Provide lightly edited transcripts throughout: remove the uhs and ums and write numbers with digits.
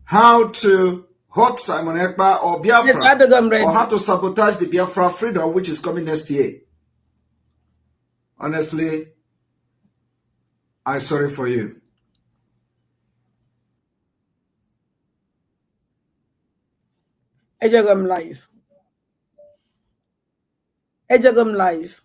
how to hurt Simon Ekpa or Biafra, or how to sabotage the Biafra freedom, which is coming next year. Honestly, I'm sorry for you. Ejagam live. Ejagam live.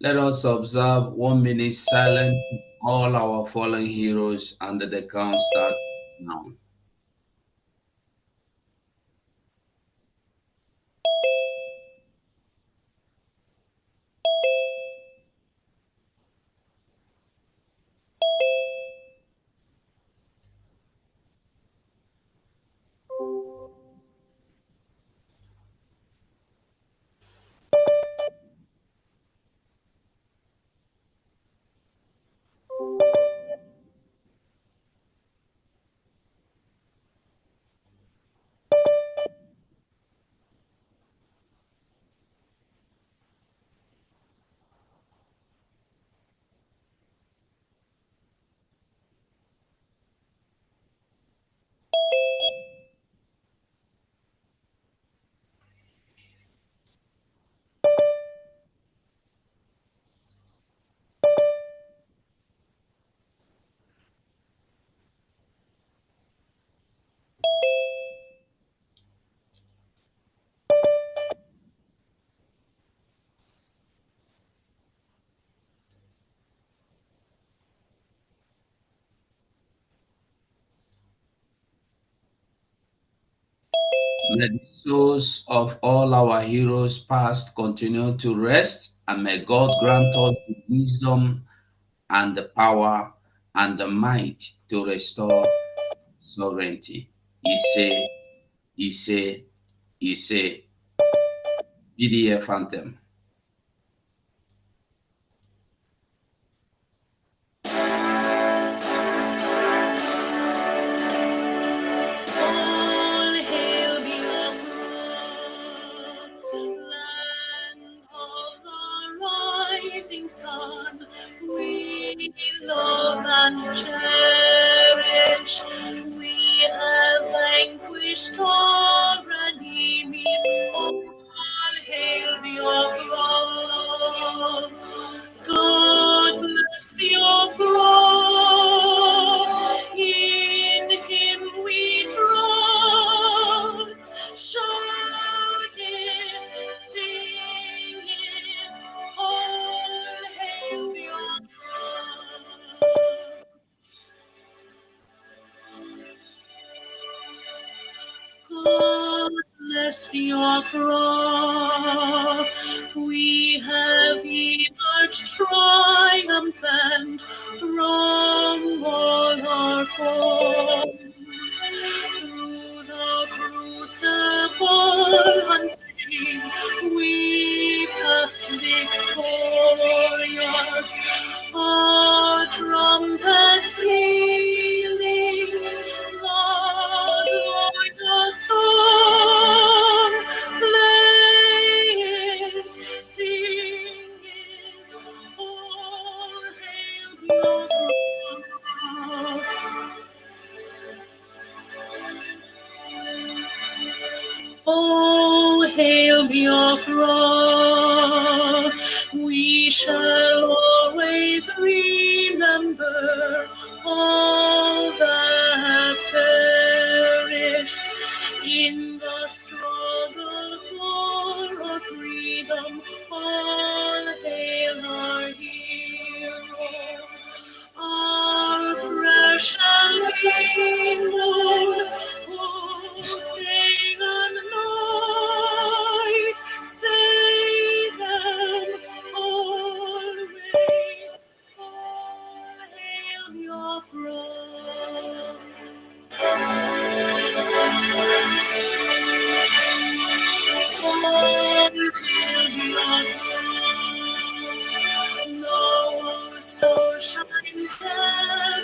Let us observe 1 minute silence. All our fallen heroes, and the count starts now. May the souls of all our heroes past continue to rest, and may God grant us the wisdom and the power and the might to restore sovereignty. Ise, PDF anthem. Sun, we love and cherish. We have vanquished our enemies. All hail the overall. God bless the overall. In Him we trust. Shout it, sing it. All hail the God bless the overall. We have emerged triumphant from all our foes. Through the crucible unseen, we passed victorious. Our trumpets pealing, Lord, like a song, play it, sing it, all hail your throne. Oh, hail your throne. We shall always remember all that perished in the struggle for our freedom. All hail our heroes, our precious known. Day and night, say them always. All hail your throne. All hail your throne. No star shines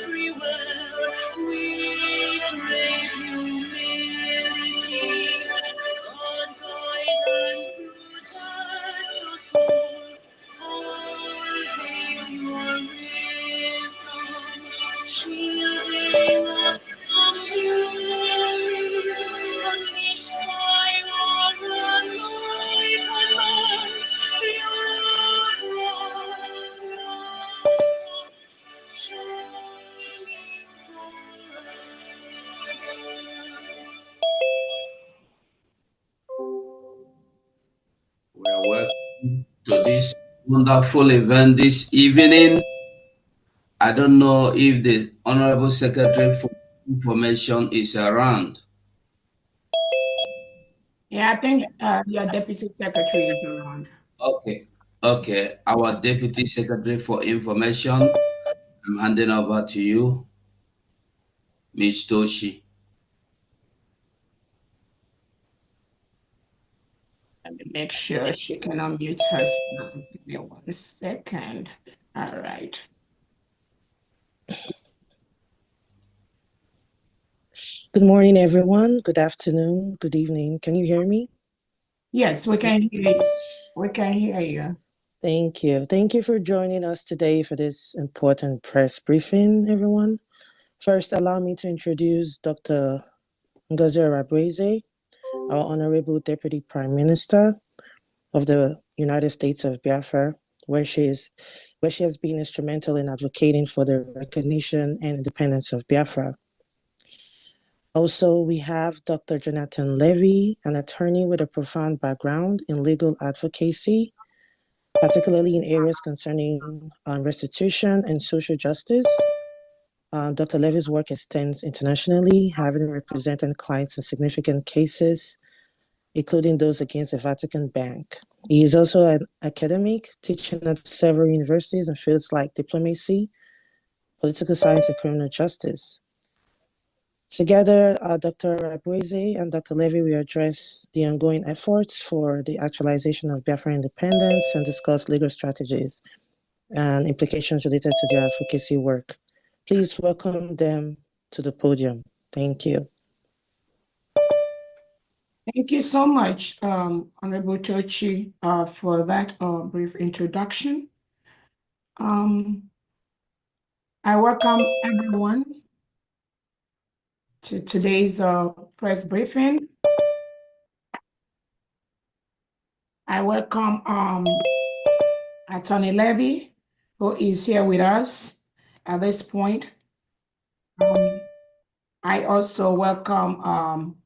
everywhere. We crave humility. God guide and protect us all. All hail your wisdom, shielding us from fury, unleashed by your enlightenment. We are welcome to this wonderful event this evening. I don't know if the Honorable Secretary for Information is around. Yeah, I think your Deputy Secretary is around. Okay. Our Deputy Secretary for Information, I'm handing over to you, Ms. Toshi. Let me make sure she can unmute herself. Give me 1 second. All right. Good morning, everyone. Good afternoon. Good evening. Can you hear me? Yes, we can hear you. We can hear you. Thank you. Thank you for joining us today for this important press briefing, everyone. First, allow me to introduce Dr. Ngozi Arabreze, our Honorable Deputy Prime Minister of the United States of Biafra, where she has been instrumental in advocating for the recognition and independence of Biafra. Also, we have Dr. Jonathan Levy, an attorney with a profound background in legal advocacy, particularly in areas concerning restitution and social justice. Dr. Levy's work extends internationally, having represented clients in significant cases including those against the Vatican Bank. He is also an academic, teaching at several universities in fields like diplomacy, political science, and criminal justice. Together, Dr. Rabweze and Dr. Levy will address the ongoing efforts for the actualization of Biafran independence and discuss legal strategies and implications related to their advocacy work. Please welcome them to the podium. Thank you. Thank you so much, Honorable Tochi, for that brief introduction. I welcome everyone to today's press briefing. I welcome Attorney Levy, who is here with us at this point. I also welcome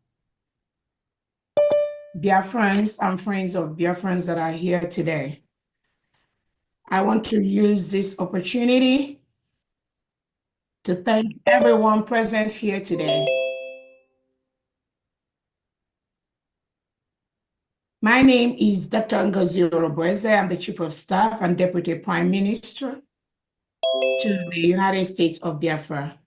Biafrans and friends of Biafrans that are here today. I want to use this opportunity to thank everyone present here today. My name is Dr. Ngozi Rabweze. I'm the Chief of Staff and Deputy Prime Minister to the United States of Biafra.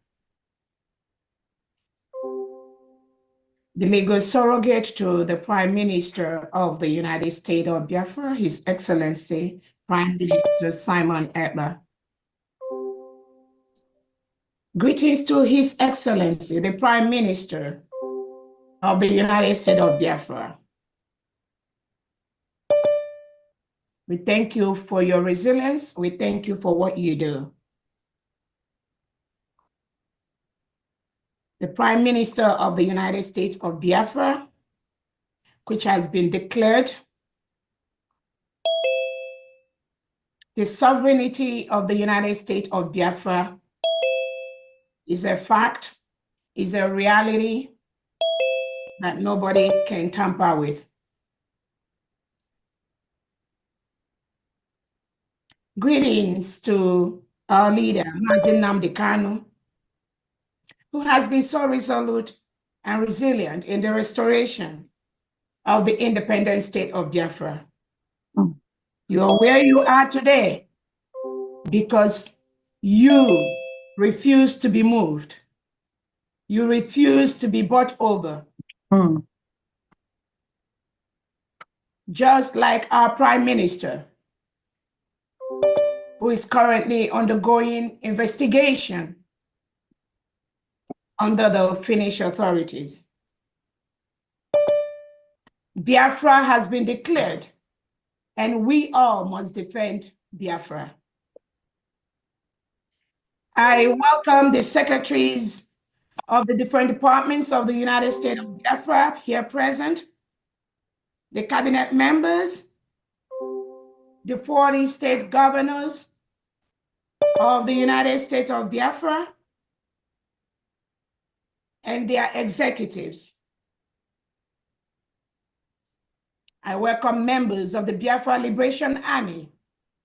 The legal surrogate to the Prime Minister of the United States of Biafra, His Excellency Prime Minister Simon Ekpa. Greetings to His Excellency, the Prime Minister of the United States of Biafra. We thank you for your resilience. We thank you for what you do. The Prime Minister of the United States of Biafra, which has been declared the sovereignty of the United States of Biafra, is a fact, is a reality that nobody can tamper with. Greetings to our leader, Mazi Nnamdi Kanu, who has been so resolute and resilient in the restoration of the independent state of Biafra. You are where you are today because you refuse to be moved. You refuse to be bought over. Just like our Prime Minister, who is currently undergoing investigation under the Finnish authorities. Biafra has been declared, and we all must defend Biafra. I welcome the secretaries of the different departments of the United States of Biafra here present, the cabinet members, the 40 state governors of the United States of Biafra, and their executives. I welcome members of the Biafra Liberation Army,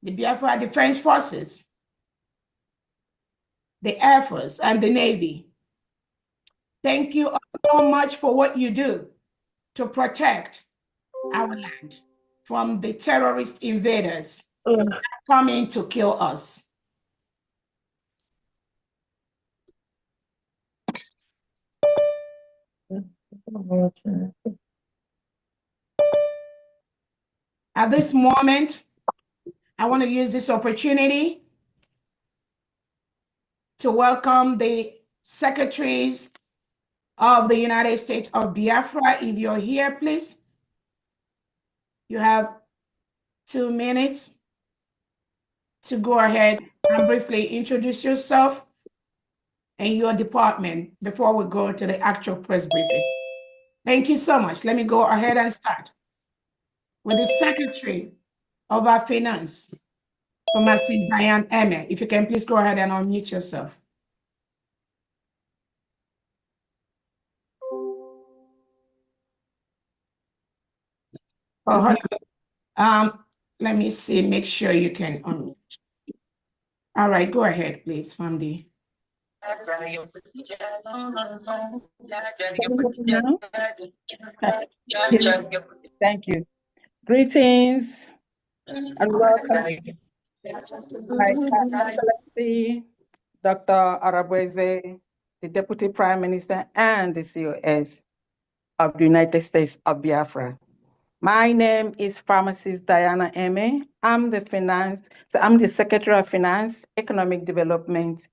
the Biafra Defense Forces, the Air Force, and the Navy. Thank you so much for what you do to protect our land from the terrorist invaders coming to kill us. At this moment, I want to use this opportunity to welcome the secretaries of the United States of Biafra. If you're here, please. You have 2 minutes to go ahead and briefly introduce yourself and your department before we go to the actual press briefing. Thank you so much. Let me go ahead and start with the Secretary of our Finance, Mrs. Diane Eme. If you can please go ahead and unmute yourself. Oh, let me see, make sure you can unmute. All right, go ahead, please, Famdi. Thank you. Greetings and welcome, my Excellency Dr. Arabweze, the Deputy Prime Minister and the COS of the United States of Biafra. My name is Pharmacist Diana Eme. I'm the Secretary of Finance, Economic Development,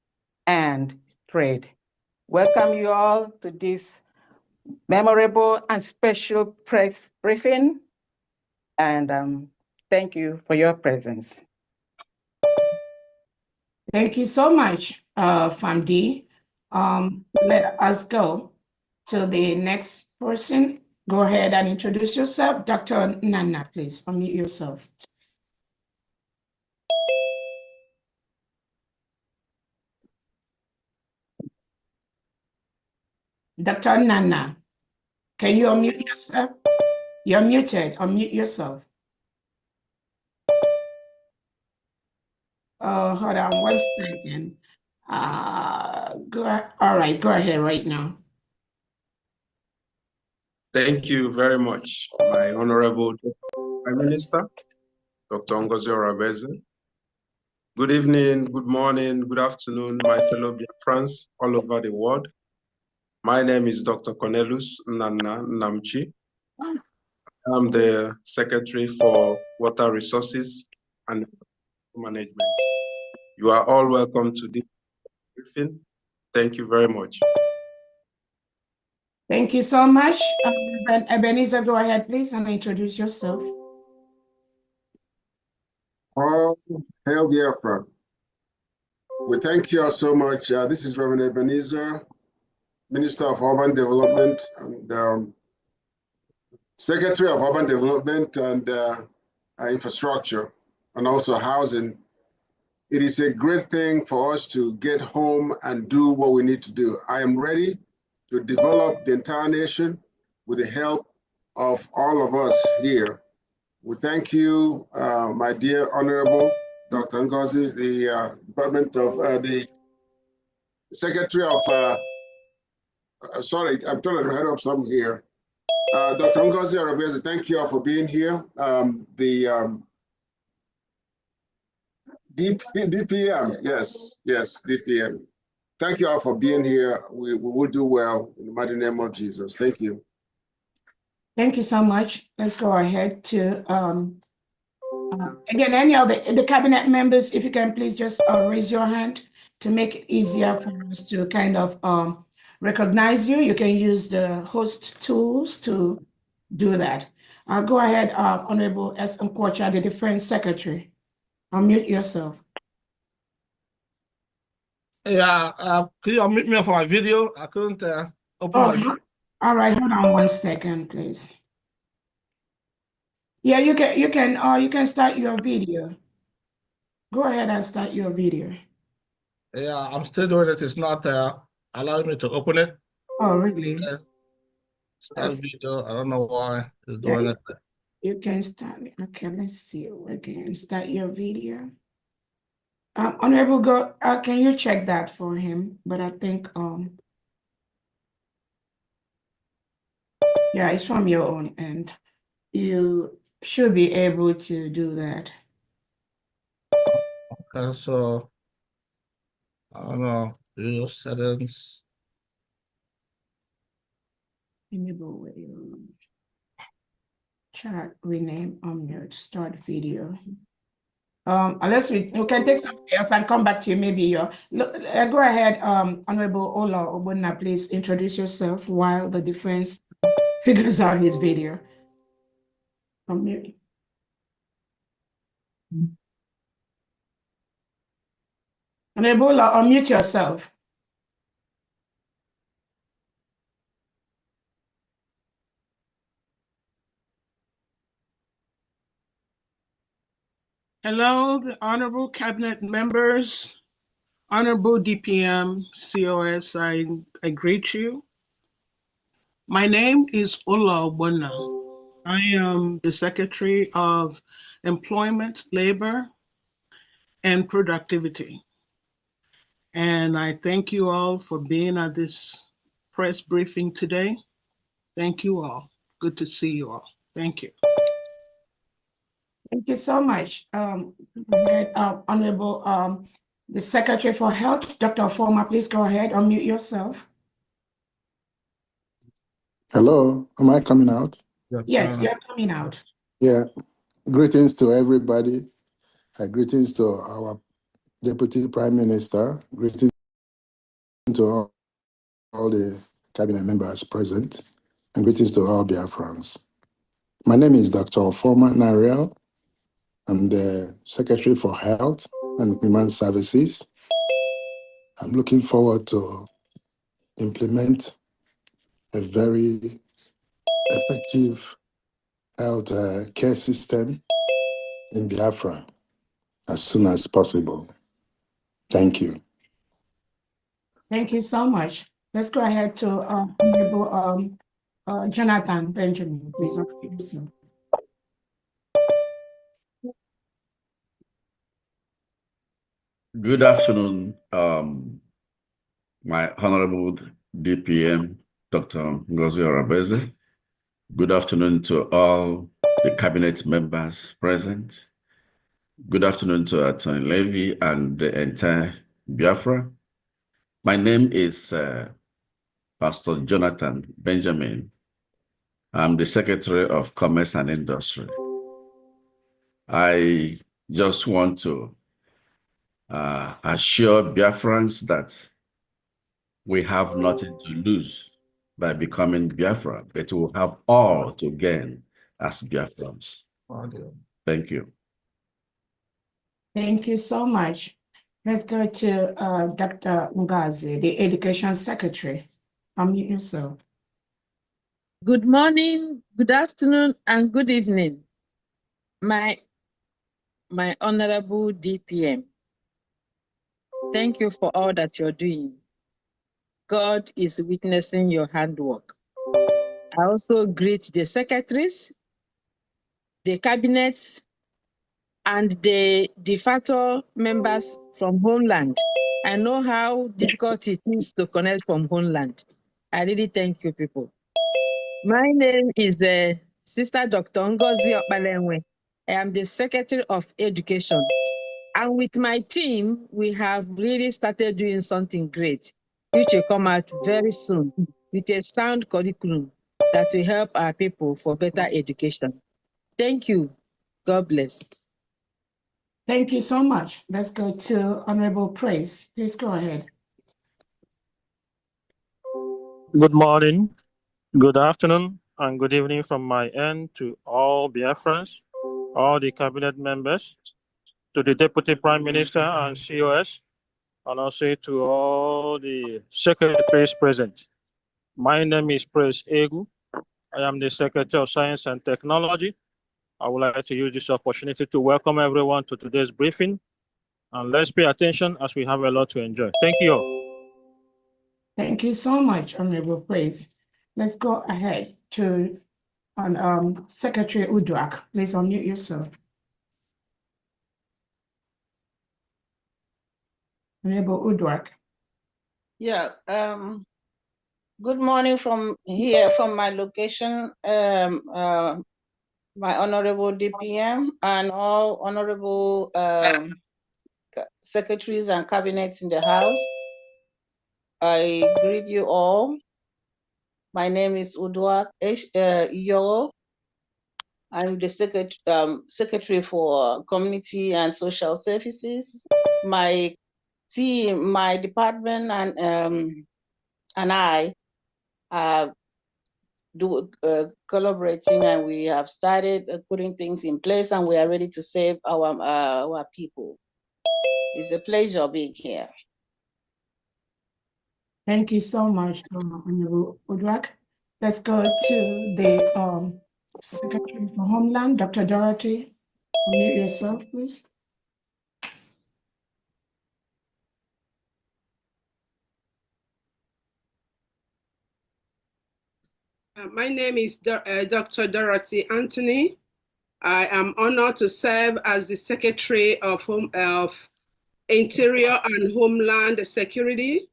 and Trade. Welcome you all to this memorable and special press briefing, and thank you for your presence. Thank you so much, Famdi. Let us go to the next person. Go ahead and introduce yourself. Dr. Nana, please unmute yourself. Dr. Nana, can you unmute yourself? You're muted. Unmute yourself. Oh, hold on 1 second. All right, go ahead right now. Thank you very much, my Honorable Prime Minister, Dr. Ngozi Arabweze. Good evening, good morning, good afternoon, my fellow Biafrans all over the world. My name is Dr. Cornelius Nana Namchi. I'm the Secretary for Water Resources and Management. You are all welcome to this briefing. Thank you very much. Thank you so much. Ebenezer, go ahead, please, and introduce yourself. Hail Biafra. We thank you all so much. This is Reverend Ebenezer, Minister of Urban Development and Secretary of Urban Development and Infrastructure, and also Housing. It is a great thing for us to get home and do what we need to do. I am ready to develop the entire nation with the help of all of us here. We thank you, my dear Honorable Dr. Ngozi, the Department of the Secretary of, sorry, I'm trying to head up some here. Dr. Ngozi Arabweze, thank you all for being here. DPM, yes, DPM. Thank you all for being here. We will do well in the mighty name of Jesus. Thank you. Thank you so much. Let's go ahead to, again, any of the cabinet members, if you can please just raise your hand to make it easier for us to kind of recognize you. You can use the host tools to do that. Go ahead, Honorable S. Nkwocha, the Defense Secretary. Unmute yourself. Yeah, could you unmute me for my video? I couldn't open my video. All right, hold on 1 second, please. Yeah, you can start your video. Go ahead and start your video. Yeah, I'm still doing it. It's not allowing me to open it. Oh, really? Start video. I don't know why it's doing it. You can start. Okay, let's see. We can start your video. Honorable, go. Can you check that for him? But I think yeah, it's from your own end. You should be able to do that. Okay, so I don't know. Video settings. Enable video. Chat, rename, unmute, start video. Unless we can take something else and come back to you, maybe go ahead, Honorable Ola Obonna, please introduce yourself while the defense figures out his video. Unmute. Honorable Ola, unmute yourself. Hello, the honorable cabinet members, honorable DPM, COS, I greet you. My name is Ola Obonna. I am the Secretary of Employment, Labor, and Productivity. And I thank you all for being at this press briefing today. Thank you all. Good to see you all. Thank you. Thank you so much. Honorable the Secretary for Health, Dr. Former, please go ahead, unmute yourself. Hello, am I coming out? Yes, you're coming out. Yeah, greetings to everybody. Greetings to our Deputy Prime Minister. Greetings to all the cabinet members present. And greetings to all Biafrans. My name is Dr. Former Nariel. I'm the Secretary for Health and Human Services. I'm looking forward to implement a very effective health care system in Biafra as soon as possible. Thank you. Thank you so much. Let's go ahead to Honorable Jonathan Benjamin, please. Good afternoon, my Honorable DPM, Dr. Ngozi Arabeze. Good afternoon to all the cabinet members present. Good afternoon to Attorney Levy and the entire Biafra. My name is Pastor Jonathan Benjamin. I'm the Secretary of Commerce and Industry. I just want to assure Biafrans that we have nothing to lose by becoming Biafra, but we will have all to gain as Biafrans. Thank you. Thank you so much. Let's go to Dr. Ngozi, the Education Secretary. Unmute yourself. Good morning, good afternoon, and good evening, my Honorable DPM. Thank you for all that you're doing. God is witnessing your handwork. I also greet the secretaries, the cabinets, and the Defacto members from Homeland. I know how difficult it is to connect from Homeland. I really thank you, people. My name is Sister Dr. Ngozi Okpalenwe. I am the Secretary of Education. And with my team, we have really started doing something great, which will come out very soon with a sound curriculum that will help our people for better education. Thank you. God bless. Thank you so much. Let's go to Honorable Praise. Please go ahead. Good morning, good afternoon, and good evening from my end to all Biafrans, all the cabinet members, to the Deputy Prime Minister and COS, and also to all the secretaries present. My name is Praise Egu. I am the Secretary of Science and Technology. I would like to use this opportunity to welcome everyone to today's briefing. And let's pay attention as we have a lot to enjoy. Thank you all. Thank you so much, Honorable Praise. Let's go ahead to Secretary Uduak. Please unmute yourself. Honorable Uduak. Yeah. Good morning from here, from my location, my Honorable DPM and all Honorable secretaries and cabinets in the House. I greet you all. My name is Uduak Yoro. I'm the Secretary for Community and Social Services. My team, my department, and I are collaborating, and we have started putting things in place, and we are ready to save our people. It's a pleasure being here. Thank you so much, Honorable Uduak. Let's go to the Secretary for Homeland, Dr. Dorothy. Unmute yourself, please. My name is Dr. Dorothy Anthony. I am honored to serve as the Secretary of Interior and Homeland Security.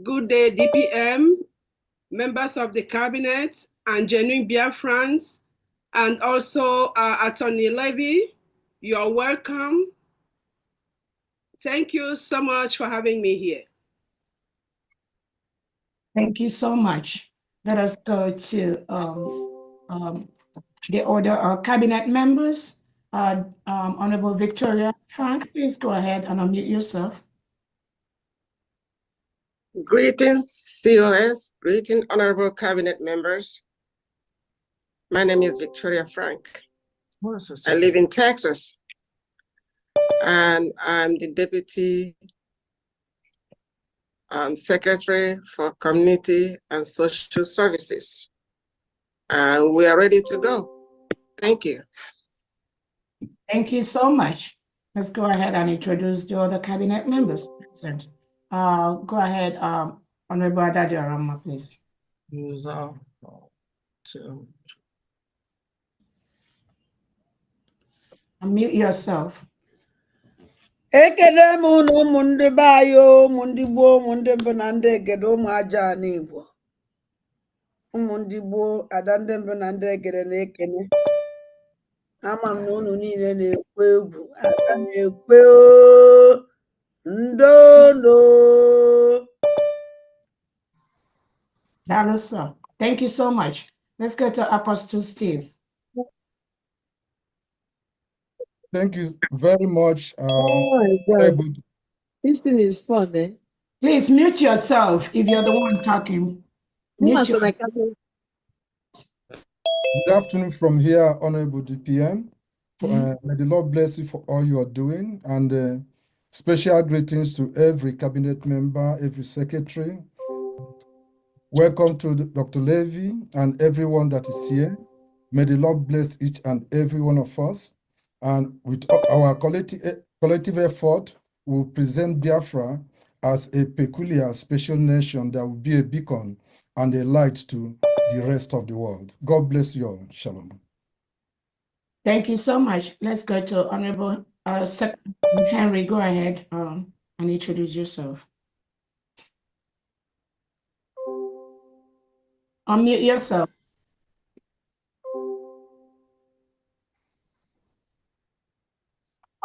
Good day, DPM, members of the cabinet, and genuine Biafrans, and also Attorney Levy. You're welcome. Thank you so much for having me here. Thank you so much. Let us go to the order of cabinet members. Honorable Victoria Frank, please go ahead and unmute yourself. Greetings, COS. Greetings, honorable cabinet members. My name is Victoria Frank. I live in Texas, and I'm the Deputy Secretary for Community and Social Services. And we are ready to go. Thank you. Thank you so much. Let's go ahead and introduce the other cabinet members present. Go ahead, Honorable Adadio Arama, please. Unmute yourself. Ekele m unu ụmụ ndị be anyị ụmụ ndị gboo ụmụ ndị mbụ na ndị egede ụmụ aja n'Igbo ụmụ ndị gboo ada ndị mbụ na ndị egede na-ekene ama m na unu niile na-ekwe egwu aga na-ekwe ndono. Thank you so much. Let's go to Apostle Steve. Thank you very much. Oh my God. This thing is fun, eh? Please mute yourself if you're the one talking. Mute your... Good afternoon from here, Honorable DPM. May the Lord bless you for all you are doing, and special greetings to every cabinet member, every secretary. Welcome to Dr. Levy and everyone that is here. May the Lord bless each and every one of us. And with our collective effort, we'll present Biafra as a peculiar, special nation that will be a beacon and a light to the rest of the world. God bless you all. Shalom. Thank you so much. Let's go to Honorable Secretary Henry. Go ahead and introduce yourself. Unmute yourself.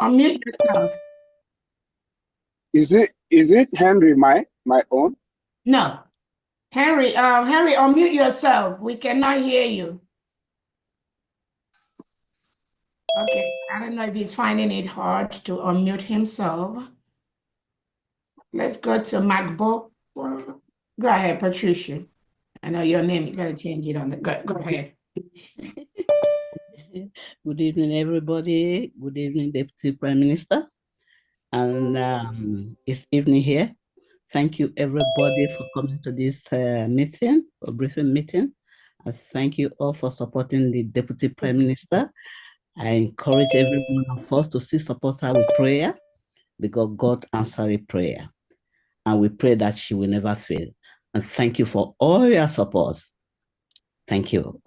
Unmute yourself. Is it Henry my own? No. Henry, unmute yourself. We cannot hear you. Okay, I don't know if he's finding it hard to unmute himself. Let's go to MacBook. Go ahead, Patricia. I know your name, you gotta change it on the, go ahead. Good evening, everybody. Good evening, Deputy Prime Minister. And it's evening here. Thank you, everybody, for coming to this meeting, or briefing meeting. And thank you all for supporting the Deputy Prime Minister. I encourage every one of us to still support her with prayer, because God answered prayer. And we pray that she will never fail. And thank you for all your support. Thank you.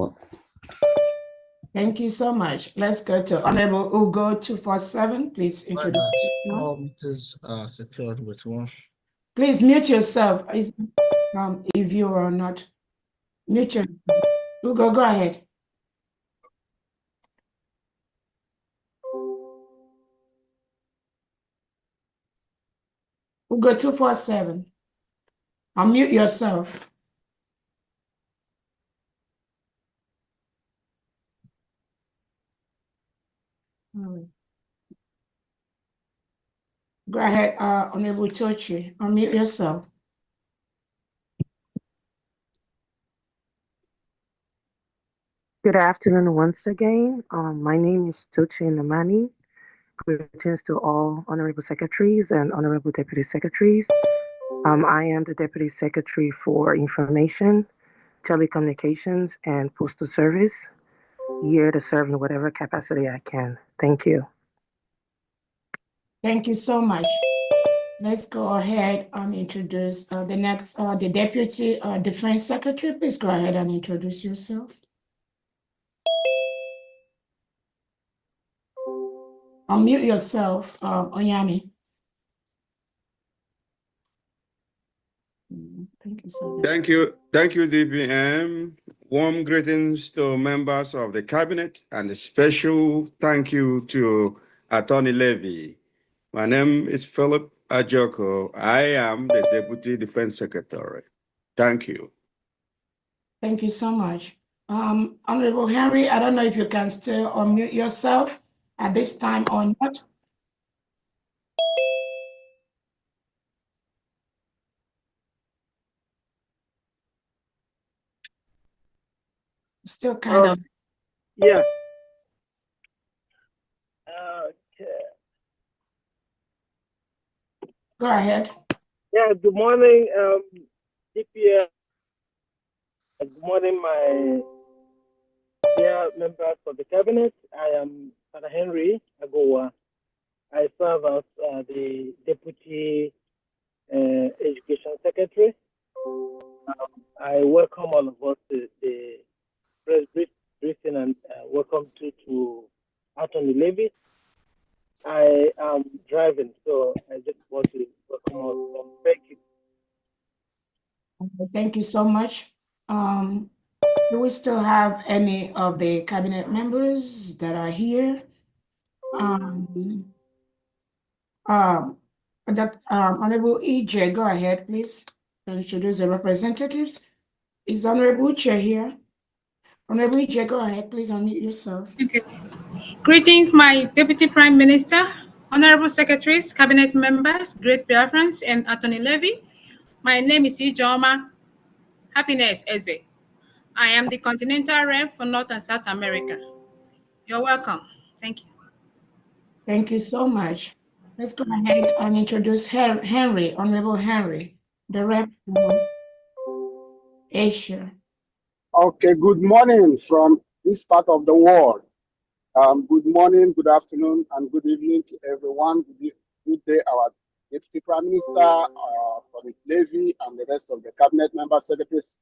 Thank you so much. Let's go to Honorable Ugo 247. Please introduce yourself. All meetings are secured with one. Please mute yourself. If you are not, mute yourself. Ugo, go ahead. Ugo 247. Unmute yourself. Go ahead, Honorable Tochi. Unmute yourself. Good afternoon once again. My name is Tochi Namani. Greetings to all honorable secretaries and honorable deputy secretaries. I am the Deputy Secretary for Information, Telecommunications, and Postal Service, here to serve in whatever capacity I can. Thank you. Thank you so much. Let's go ahead and introduce the next, the Deputy Defense Secretary. Please go ahead and introduce yourself. Unmute yourself, Onyami. Thank you so much. Thank you, DPM. Warm greetings to members of the cabinet and a special thank you to Attorney Levy. My name is Philip Ajoko. I am the Deputy Defense Secretary. Thank you. Thank you so much. Honorable Henry, I don't know if you can still unmute yourself at this time or not. Still kind of. Yeah. Okay. Go ahead. Yeah, good morning, DPM. Good morning, my dear members of the cabinet. I am Father Henry Agowa. I serve as the Deputy Education Secretary. I welcome all of us to the press briefing and welcome to Attorney Levy. I am driving, so I just want to welcome all. Thank you. Thank you so much. Do we still have any of the cabinet members that are here? Honorable EJ, go ahead, please. Introduce the representatives. Is Honorable Chair here? Honorable EJ, go ahead, please unmute yourself. Okay. Greetings, my Deputy Prime Minister, Honorable Secretaries, Cabinet members, Great Biafrans, and Attorney Levy. My name is Ijoma Happiness Eze. I am the Continental Rep for North and South America. You're welcome. Thank you. Thank you so much. Let's go ahead and introduce Henry, Honorable Henry, the Rep for Asia. Okay, good morning from this part of the world. Good morning, good afternoon, and good evening to everyone. Good day, our Deputy Prime Minister, for the Levy, and the rest of the cabinet member secretaries.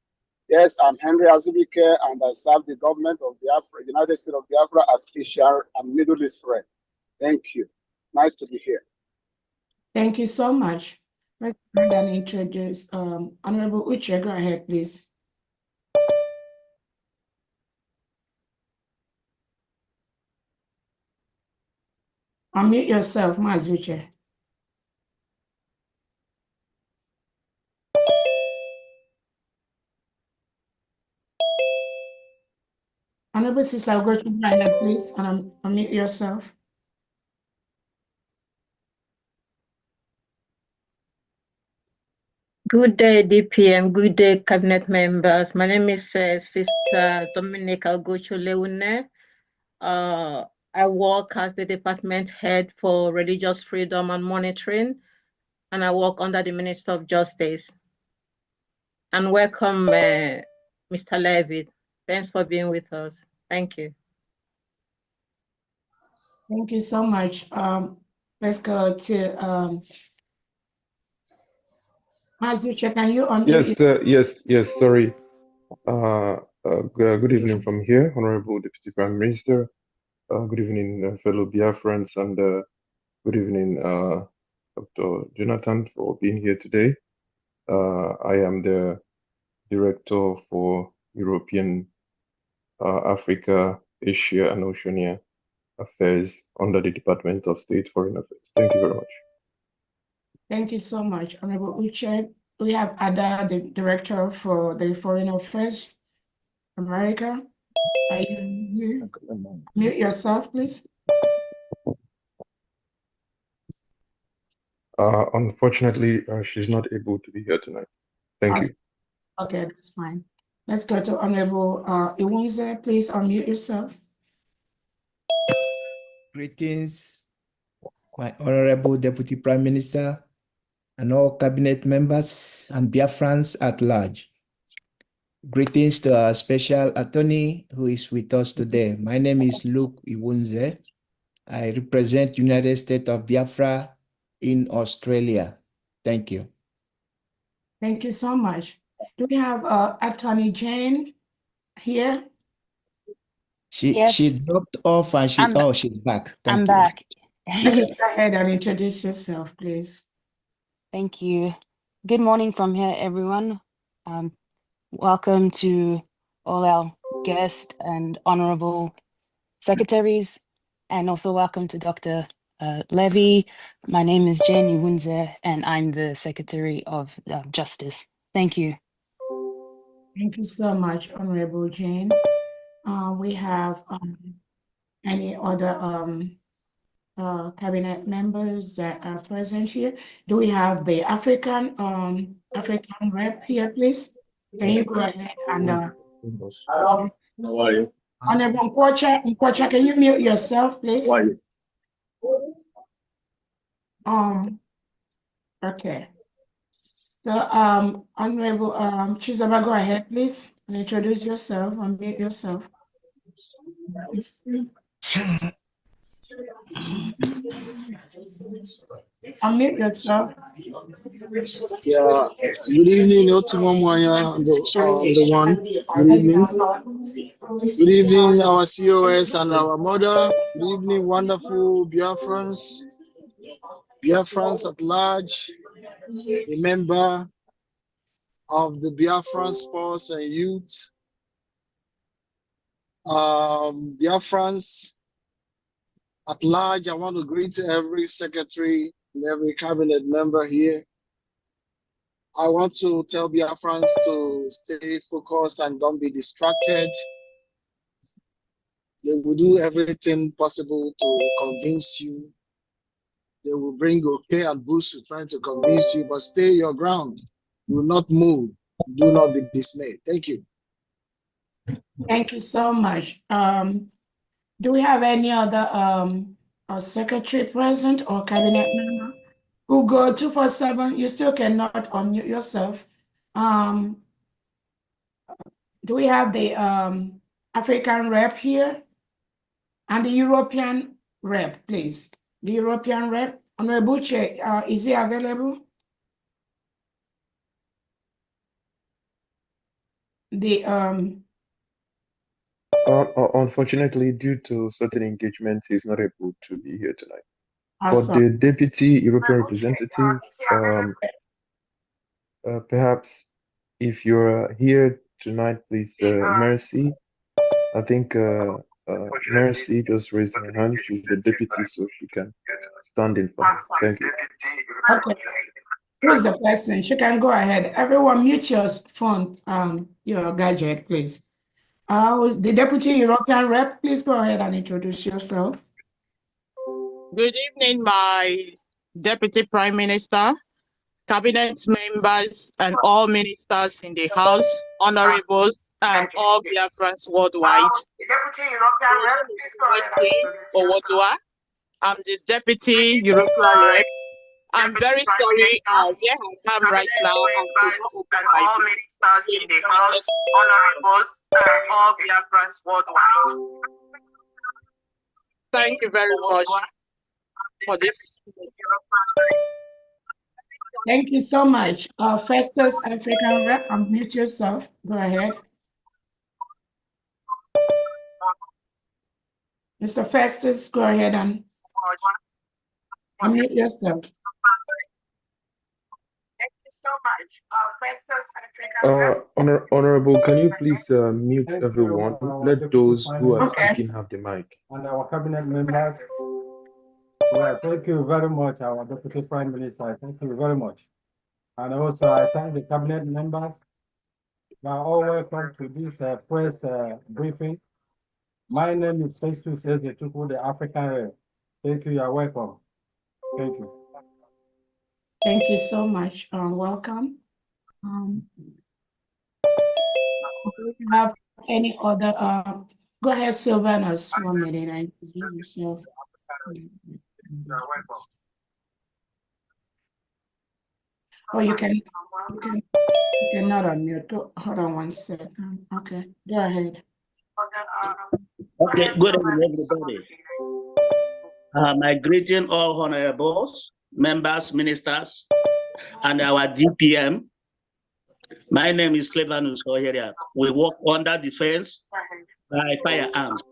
Yes, I'm Henry Azubike, and I serve the government of Biafra, United States of Biafra, as Asia and Middle East rep. Thank you. Nice to be here. Thank you so much. Let's go ahead and introduce Honorable Uche. Go ahead, please. Unmute yourself, Maz Uche. Honorable Sister Ugochi, go ahead, please, and unmute yourself. Good day, DPM. Good day, cabinet members. My name is Sister Dominica Gocho-Leune. I work as the department head for religious freedom and monitoring, and I work under the Minister of Justice. And welcome, Mr. Levy. Thanks for being with us. Thank you. Thank you so much. Let's go to Mazucha, can you unmute? Yes, sorry. Good evening from here, Honorable Deputy Prime Minister. Good evening, fellow Biafrans, and good evening, Dr. Jonathan, for being here today. I am the Director for European, Africa, Asia, and Oceania Affairs under the Department of State Foreign Affairs. Thank you very much. Thank you so much, Honorable Uche. We have Ada, the Director for the Foreign Affairs, America. Are you here? Mute yourself, please. Unfortunately, she's not able to be here tonight. Thank you. Okay, that's fine. Let's go to Honorable Iwunze. Please unmute yourself. Greetings, my Honorable Deputy Prime Minister, and all cabinet members and Biafrans at large. Greetings to our special attorney who is with us today. My name is Luke Iwunze. I represent United States of Biafra in Australia. Thank you. Thank you so much. Do we have Attorney Jane here? She dropped off and she's back. Thank I'm you. back. Go ahead and introduce yourself, please. Thank you. Good morning from here, everyone. Welcome to all our guests and honorable secretaries, and also welcome to Dr. Levy. My name is Jenny Wunze, and I'm the Secretary of Justice. Thank you. Thank you so much, Honorable Jane. We have any other cabinet members that are present here? Do we have the African rep here, please? Can you go ahead and How are you? Honorable Nkwocha, can you mute yourself, please? How are you? Okay. So Honorable Chisaba, go ahead, please, and introduce yourself, unmute yourself. Unmute yourself. Yeah, good evening, Otumamwanya, the one. Good evening. Good evening, our COS and our mother. Good evening, wonderful Biafrans at large, a member of the Biafran Sports and Youth. Biafrans at large, I want to greet every secretary and every cabinet member here. I want to tell Biafrans to stay focused and don't be distracted. They will do everything possible to convince you. They will bring okay and bullshit trying to convince you, but stay your ground. Do not move. Do not be dismayed. Thank you. Thank you so much. Do we have any other secretary present or cabinet member who go 247? You still cannot unmute yourself. Do we have the African rep here and the European rep, please? The European rep, Honorable Buche, is he available? The Unfortunately, due to certain engagements, he's not able to be here tonight. awesome. But the deputy European representative, perhaps if you're here tonight, please, Mercy. I think Mercy just raised her hand. She's the deputy, so she can stand in for her. Thank you. Okay. Who's the person? She can go ahead. Everyone mute your phone, your gadget, please. The Deputy European Rep, please go ahead and introduce yourself. Good evening, my Deputy Prime Minister, cabinet members, and all ministers in the House, honorables, and all Biafrans worldwide. The Deputy European Rep, please go ahead. I'm the Deputy European Rep. I'm very sorry where I am right now. And all ministers in the House, honorables, and all Biafrans worldwide. Thank you very much for this. Thank you so much. Festus African Rep, unmute yourself. Go ahead. Mr. Festus, go ahead and unmute yourself. Thank you so much. Festus African Rep. Honorable, can you please mute everyone? Let those who are speaking have the mic. And our cabinet members. Yeah, thank you very much, our Deputy Prime Minister. Thank you very much. And also, I thank the cabinet members. You are all welcome to this press briefing. My name is Festus Ezetuku, the African Rep. Thank you. You are welcome. Thank you. Thank you so much. Welcome. Do you have any other? Go ahead, Sylvanus. 1 minute. I introduce yourself. Oh, you cannot unmute. Hold on 1 second. Okay, go ahead. Okay, good evening, everybody. My greeting all honorables, members, ministers, and our DPM. My name is Levanus Oheria. We work under defense by firearms.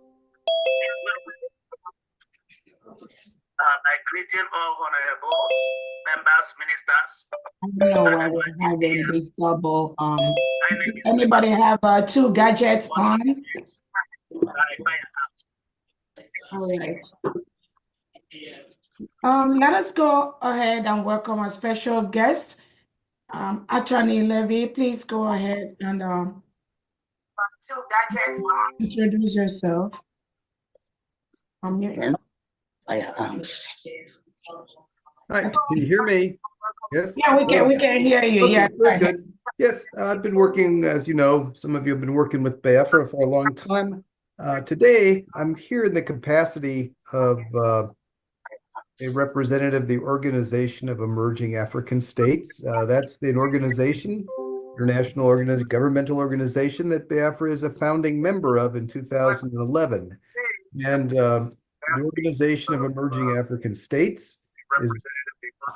My greeting all honorables, members, ministers, I don't know why we're having this double. Anybody have two gadgets on? All right. Let us go ahead and welcome our special guest, Attorney Levy. Please go ahead and introduce yourself. Hi, can you hear me? Yes. Yeah, we can hear you. Okay, Yeah, very good. Yes, I've been working, as you know, some of you have been working with Biafra for a long time. Today, I'm here in the capacity of a representative of the Organization of Emerging African States. That's an organization, international governmental organization that Biafra is a founding member of in 2011. And the Organization of Emerging African States is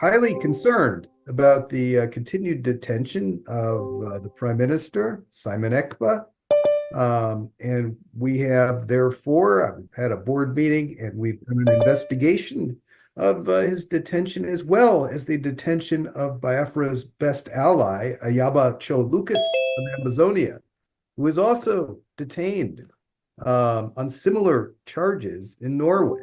highly concerned about the continued detention of the Prime Minister, Simon Ekpa. And we have therefore had a board meeting and we've done an investigation of his detention, as well as the detention of Biafra's best ally, Ayaba Cho Lucas of Amazonia, who is also detained on similar charges in Norway.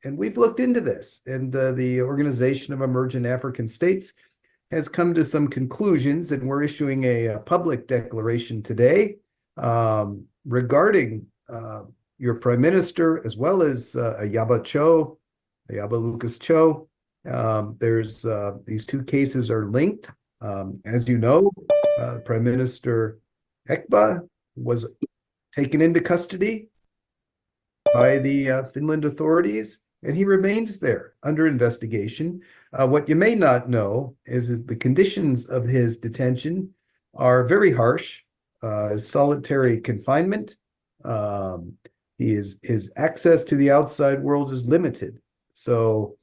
And we've looked into this, and the Organization of Emerging African States has come to some conclusions, and we're issuing a public declaration today regarding your Prime Minister, as well as Ayaba Lucas Cho. There's these two cases are linked. As you know, Prime Minister Ekpa was taken into custody by the Finland authorities, and he remains there under investigation. What you may not know is the conditions of his detention are very harsh. Solitary confinement. His access to the outside world is limited. So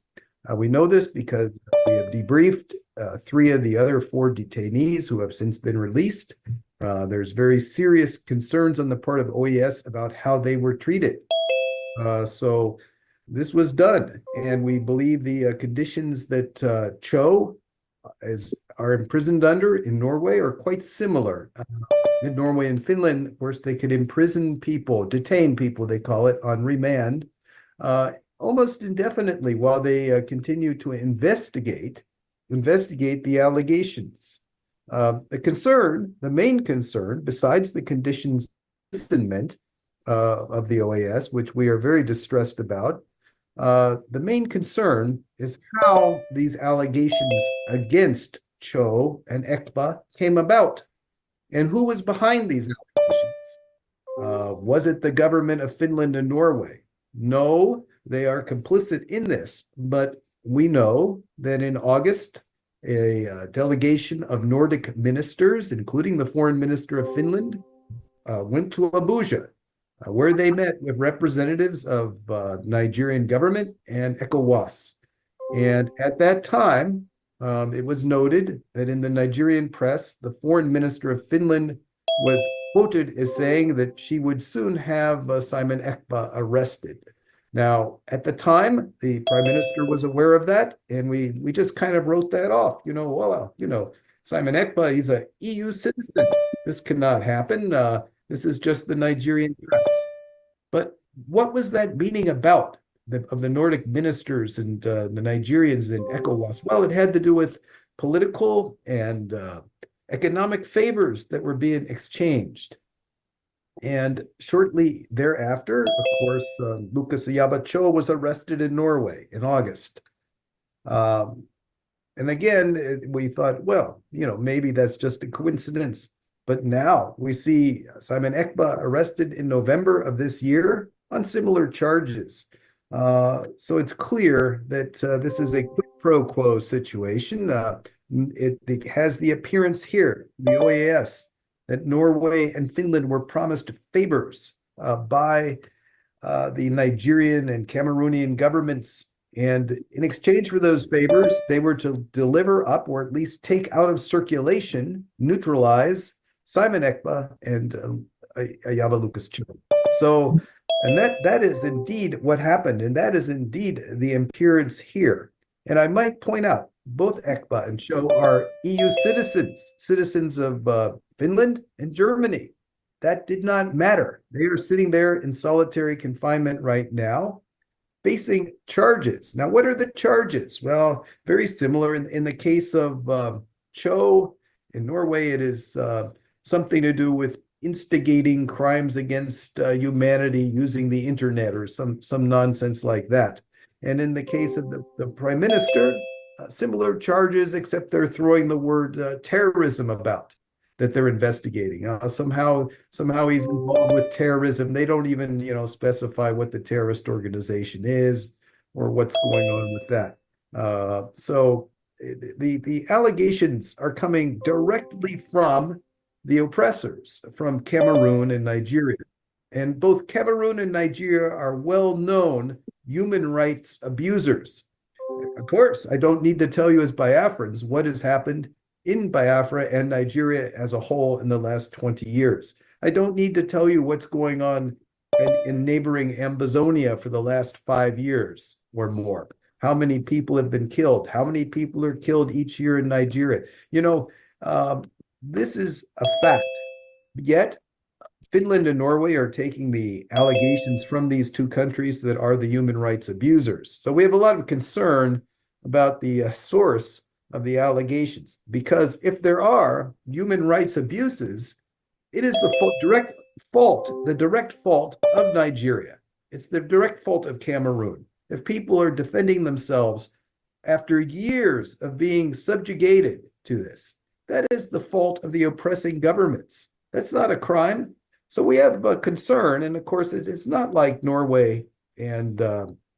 we know this because we have debriefed 3 of the other 4 detainees who have since been released. There's very serious concerns on the part of OES about how they were treated. So this was done, and we believe the conditions that Cho are imprisoned under in Norway are quite similar. In Norway and Finland, of course, they could imprison people, detain people, they call it, on remand, almost indefinitely while they continue to investigate the allegations. The main concern, besides the conditions of imprisonment of the OAS, which we are very distressed about, the main concern is how these allegations against Cho and Ekpa came about, and who was behind these allegations. Was it the government of Finland and Norway? No, they are complicit in this, but we know that in August, a delegation of Nordic ministers, including the foreign minister of Finland, went to Abuja, where they met with representatives of Nigerian government and ECOWAS. And at that time, it was noted that in the Nigerian press, the foreign minister of Finland was quoted as saying that she would soon have Simon Ekpa arrested. Now, at the time, the prime minister was aware of that, and we just kind of wrote that off. Simon Ekpa, he's an EU citizen. This cannot happen. This is just the Nigerian press. But what was that meeting about of the Nordic ministers and the Nigerians in ECOWAS? Well, it had to do with political and economic favors that were being exchanged. And shortly thereafter, of course, Lucas Ayaba Cho was arrested in Norway in August. And again, we thought, well, maybe that's just a coincidence. But now we see Simon Ekpa arrested in November of this year on similar charges. So it's clear that this is a quid pro quo situation. It has the appearance here, the OAS, that Norway and Finland were promised favors by the Nigerian and Cameroonian governments. And in exchange for those favors, they were to deliver up, or at least take out of circulation, neutralize Simon Ekpa and Ayaba Lucas Cho. So, and that is indeed what happened, and that is indeed the appearance here. And I might point out, both ECBA and Cho are EU citizens of Finland and Germany. That did not matter. They are sitting there in solitary confinement right now, facing charges. Now, what are the charges? Well, very similar. In the case of Cho in Norway, it is something to do with instigating crimes against humanity using the internet or some nonsense like that. And in the case of the prime minister, similar charges, except they're throwing the word terrorism about that they're investigating. Somehow he's involved with terrorism. They don't even, specify what the terrorist organization is or what's going on with that. So the allegations are coming directly from the oppressors, from Cameroon and Nigeria. And both Cameroon and Nigeria are well-known human rights abusers. Of course, I don't need to tell you as Biafrans what has happened in Biafra and Nigeria as a whole in the last 20 years. I don't need to tell you what's going on in neighboring Ambazonia for the last 5 years or more. How many people have been killed? How many people are killed each year in Nigeria? This is a fact. Yet, Finland and Norway are taking the allegations from these two countries that are the human rights abusers. So we have a lot of concern about the source of the allegations, because if there are human rights abuses, it is the direct fault of Nigeria. It's the direct fault of Cameroon. If people are defending themselves after years of being subjugated to this, that is the fault of the oppressing governments. That's not a crime. So we have a concern, and of course, it's not like Norway and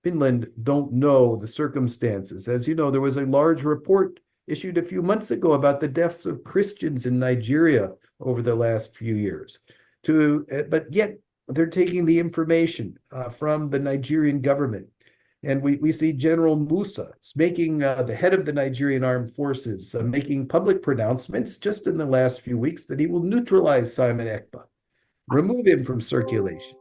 Finland don't know the circumstances. As you know, there was a large report issued a few months ago about the deaths of Christians in Nigeria over the last few years. But yet, they're taking the information from the Nigerian government. And we see General Musa making the head of the Nigerian armed forces, making public pronouncements just in the last few weeks that he will neutralize Simon Ekpa, remove him from circulation.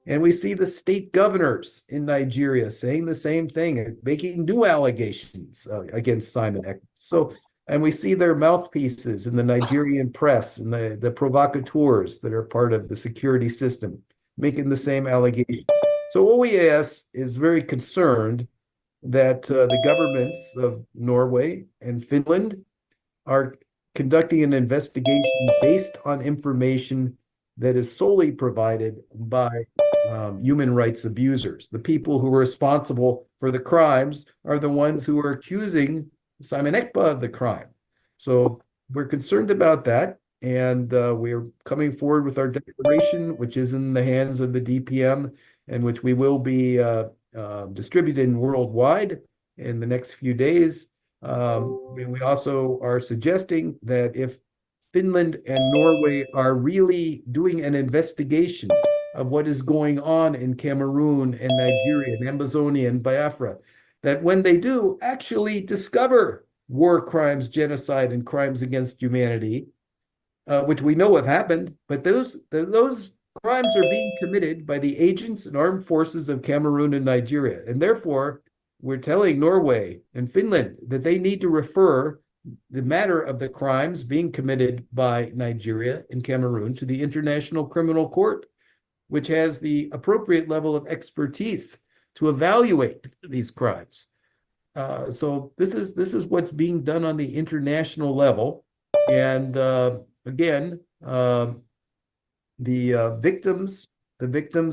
And we see the state governors in Nigeria saying the same thing, making new allegations against Simon Ekpa. So, and we see their mouthpieces in the Nigerian press and the provocateurs that are part of the security system making the same allegations. So OES is very concerned that the governments of Norway and Finland are conducting an investigation based on information that is solely provided by human rights abusers. The people who are responsible for the crimes are the ones who are accusing Simon Ekpa of the crime. So we're concerned about that, and we're coming forward with our declaration, which is in the hands of the DPM, and which we will be distributing worldwide in the next few days. We also are suggesting that if Finland and Norway are really doing an investigation of what is going on in Cameroon and Nigeria and Ambazonia and Biafra, that when they do actually discover war crimes, genocide, and crimes against humanity, which we know have happened, but those crimes are being committed by the agents and armed forces of Cameroon and Nigeria. And therefore, we're telling Norway and Finland that they need to refer the matter of the crimes being committed by Nigeria and Cameroon to the International Criminal Court, which has the appropriate level of expertise to evaluate these crimes. So this is what's being done on the international level. And again, the victims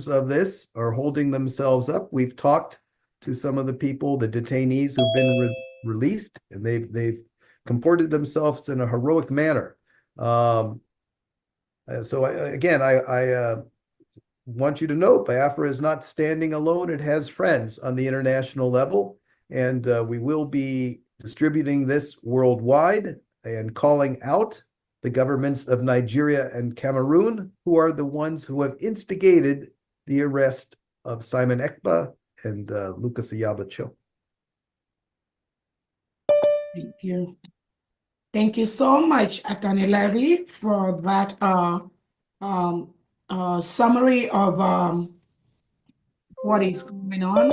of this are holding themselves up. We've talked to some of the people, the detainees who've been released, and they've comported themselves in a heroic manner. So I want you to know Biafra is not standing alone. It has friends on the international level, and we will be distributing this worldwide and calling out the governments of Nigeria and Cameroon, who are the ones who have instigated the arrest of Simon Ekpa and Lucas Ayabacho. Thank you. Thank you so much, Attorney Levy, for that summary of what is going on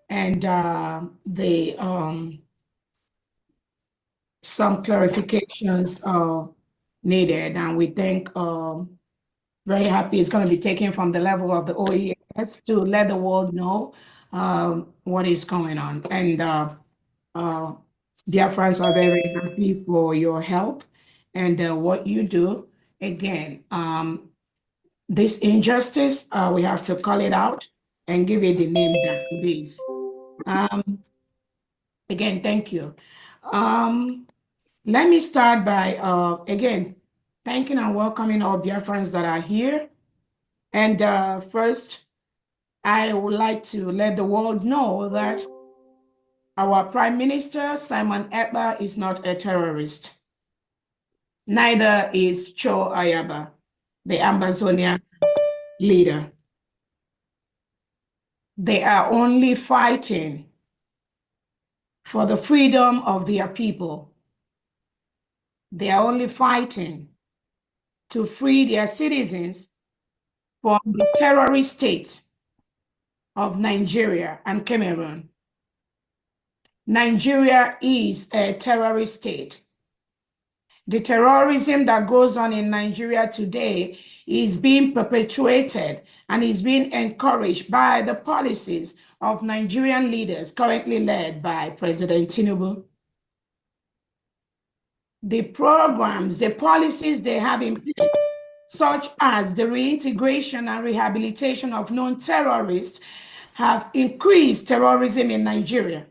and the some clarifications needed, and we think very happy it's going to be taken from the level of the OES to let the world know what is going on. And Biafrans are very happy for your help and what you do. Again, this injustice, we have to call it out and give it the name that it is. Again, thank you. Let me start by, again, thanking and welcoming all Biafrans that are here. And first, I would like to let the world know that our Prime Minister, Simon Ekpa, is not a terrorist. Neither is Cho Ayaba, the Ambazonian leader. They are only fighting for the freedom of their people. They are only fighting to free their citizens from the terrorist states of Nigeria and Cameroon. Nigeria is a terrorist state. The terrorism that goes on in Nigeria today is being perpetuated and is being encouraged by the policies of Nigerian leaders currently led by President Tinubu. The programs, the policies they have in place, such as the reintegration and rehabilitation of known terrorists, have increased terrorism in Nigeria.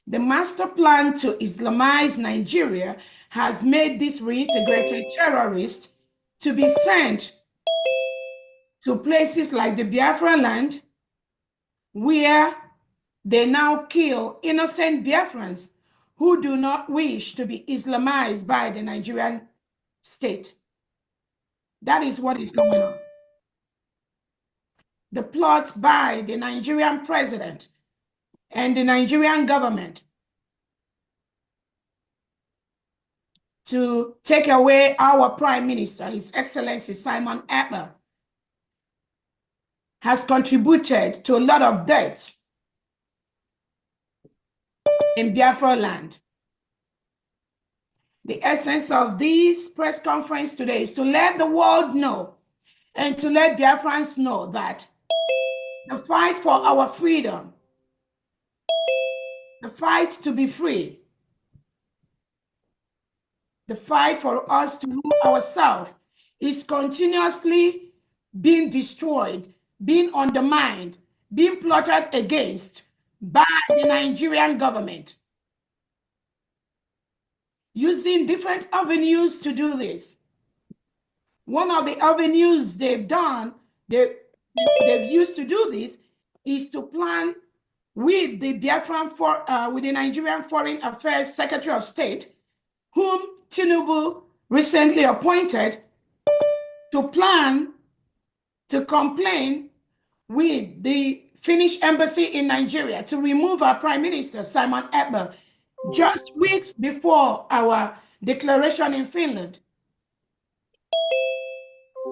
The master plan to Islamize Nigeria has made these reintegrated terrorists to be sent to places like the Biafra land, where they now kill innocent Biafrans who do not wish to be Islamized by the Nigerian state. That is what is going on. The plot by the Nigerian president and the Nigerian government to take away our Prime Minister, His Excellency Simon Ekpa, has contributed to a lot of deaths in Biafra land. The essence of this press conference today is to let the world know and to let Biafrans know that the fight for our freedom, the fight to be free, the fight for us to rule ourselves is continuously being destroyed, being undermined, being plotted against by the Nigerian government, using different avenues to do this. One of the avenues they've used to do this is to plan with the with the Nigerian Foreign Affairs Secretary of State, whom Tinubu recently appointed, to plan to complain with the Finnish embassy in Nigeria to remove our Prime Minister, Simon Ekpa, just weeks before our declaration in Finland.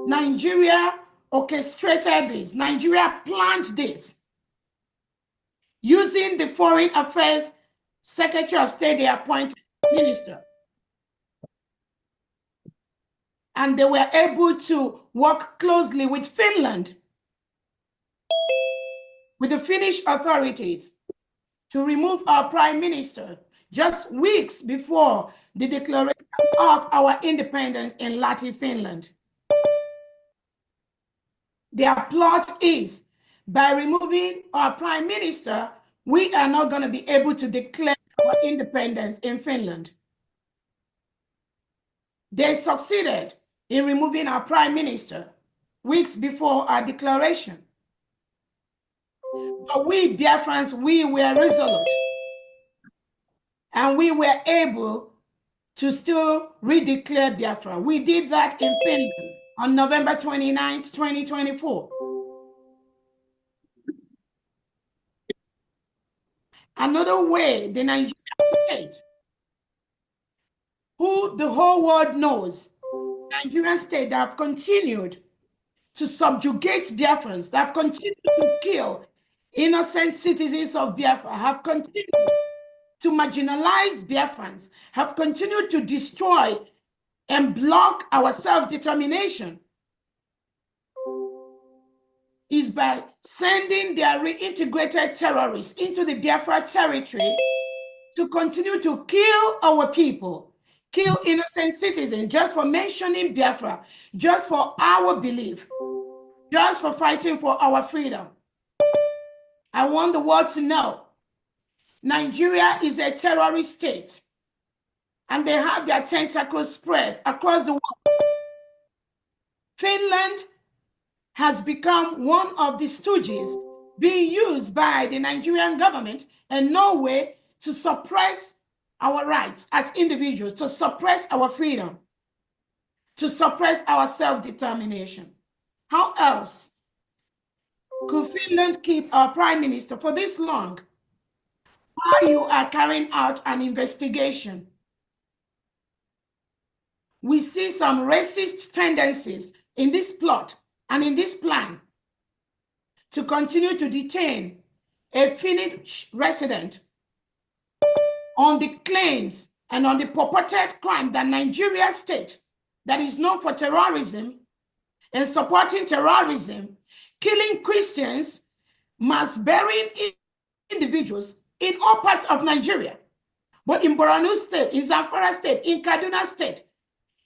Nigeria orchestrated this. Nigeria planned this using the Foreign Affairs Secretary of State, the appointed minister. And they were able to work closely with Finland, with the Finnish authorities, to remove our Prime Minister just weeks before the declaration of our independence in Lahti, Finland. Their plot is, by removing our Prime Minister, we are not going to be able to declare our independence in Finland. They succeeded in removing our Prime Minister weeks before our declaration. But we Biafrans, we were resolute. And we were able to still redeclare Biafra. We did that in Finland on November 29th, 2024. Another way, the Nigerian state, who the whole world knows, Nigerian state that have continued to subjugate Biafrans, that have continued to kill innocent citizens of Biafra, have continued to marginalize Biafrans, have continued to destroy and block our self-determination is by sending their reintegrated terrorists into the Biafra territory to continue to kill our people, kill innocent citizens just for mentioning Biafra, just for our belief, just for fighting for our freedom. I want the world to know Nigeria is a terrorist state, and they have their tentacles spread across the world. Finland has become one of the stooges being used by the Nigerian government and Norway to suppress our rights as individuals, to suppress our freedom, to suppress our self-determination. How else could Finland keep our prime minister for this long while you are carrying out an investigation? We see some racist tendencies in this plot and in this plan to continue to detain a Finnish resident on the claims and on the purported crime that Nigeria state that is known for terrorism and supporting terrorism, killing Christians, mass burying individuals in all parts of Nigeria, but in Borno State, in Zamfara State, in Kaduna State,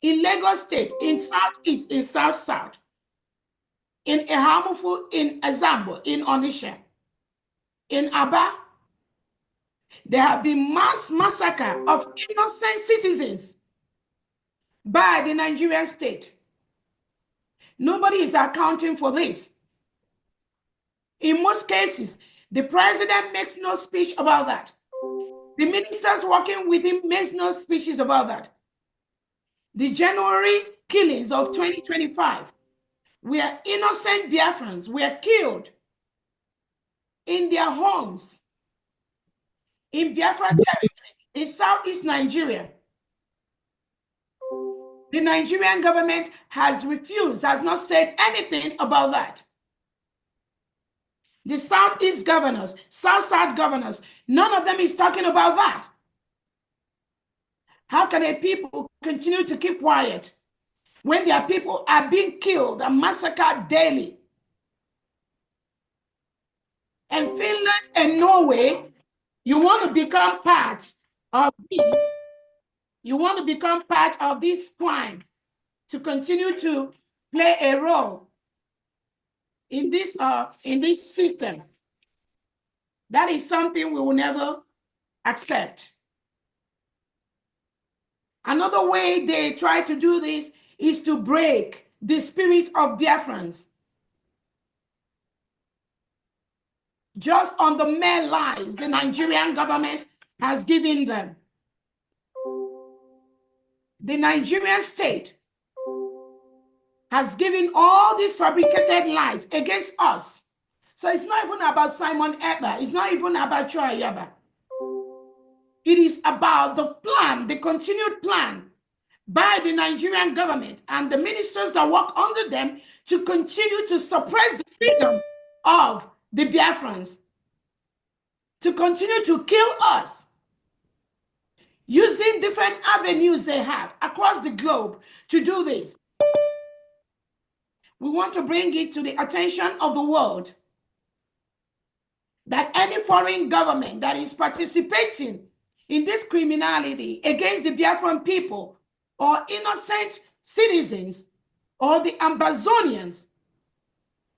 in Lagos State, in Southeast, in South-South, in Ehamufu, in Azambo, in Onisha, in Aba, there have been mass massacre of innocent citizens by the Nigerian state. Nobody is accounting for this. In most cases, the president makes no speech about that. The ministers working with him makes no speeches about that. The January killings of 2025, where innocent Biafrans were killed in their homes in Biafra territory, in Southeast Nigeria. The Nigerian government has refused, has not said anything about that. The Southeast governors, South-South governors, none of them is talking about that. How can a people continue to keep quiet when their people are being killed and massacred daily? And Finland and Norway, you want to become part of this. You want to become part of this crime to continue to play a role in this system. That is something we will never accept. Another way they try to do this is to break the spirit of Biafrans. Just on the mere lies the Nigerian government has given them. The Nigerian state has given all these fabricated lies against us. So it's not even about Simon Ekpa. It's not even about Choi Yaba. It is about the plan, the continued plan by the Nigerian government and the ministers that work under them to continue to suppress the freedom of the Biafrans, to continue to kill us, using different avenues they have across the globe to do this. We want to bring it to the attention of the world that any foreign government that is participating in this criminality against the Biafran people or innocent citizens or the Amazonians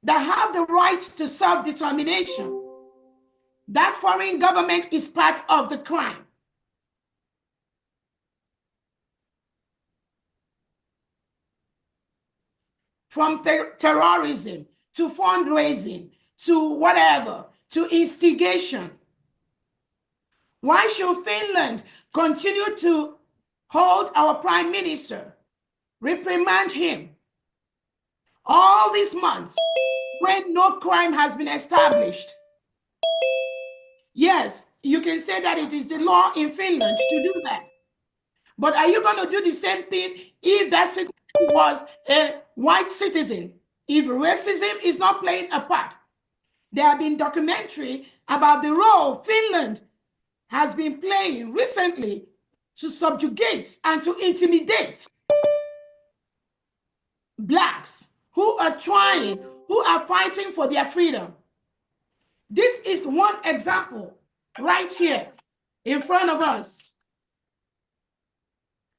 that have the right to self-determination, that foreign government is part of the crime. From terrorism to fundraising to whatever, to instigation. Why should Finland continue to hold our prime minister, reprimand him all these months when no crime has been established? Yes, you can say that it is the law in Finland to do that. But are you going to do the same thing if that citizen was a white citizen? If racism is not playing a part? There have been documentaries about the role Finland has been playing recently to subjugate and to intimidate Blacks who are fighting for their freedom. This is one example right here in front of us.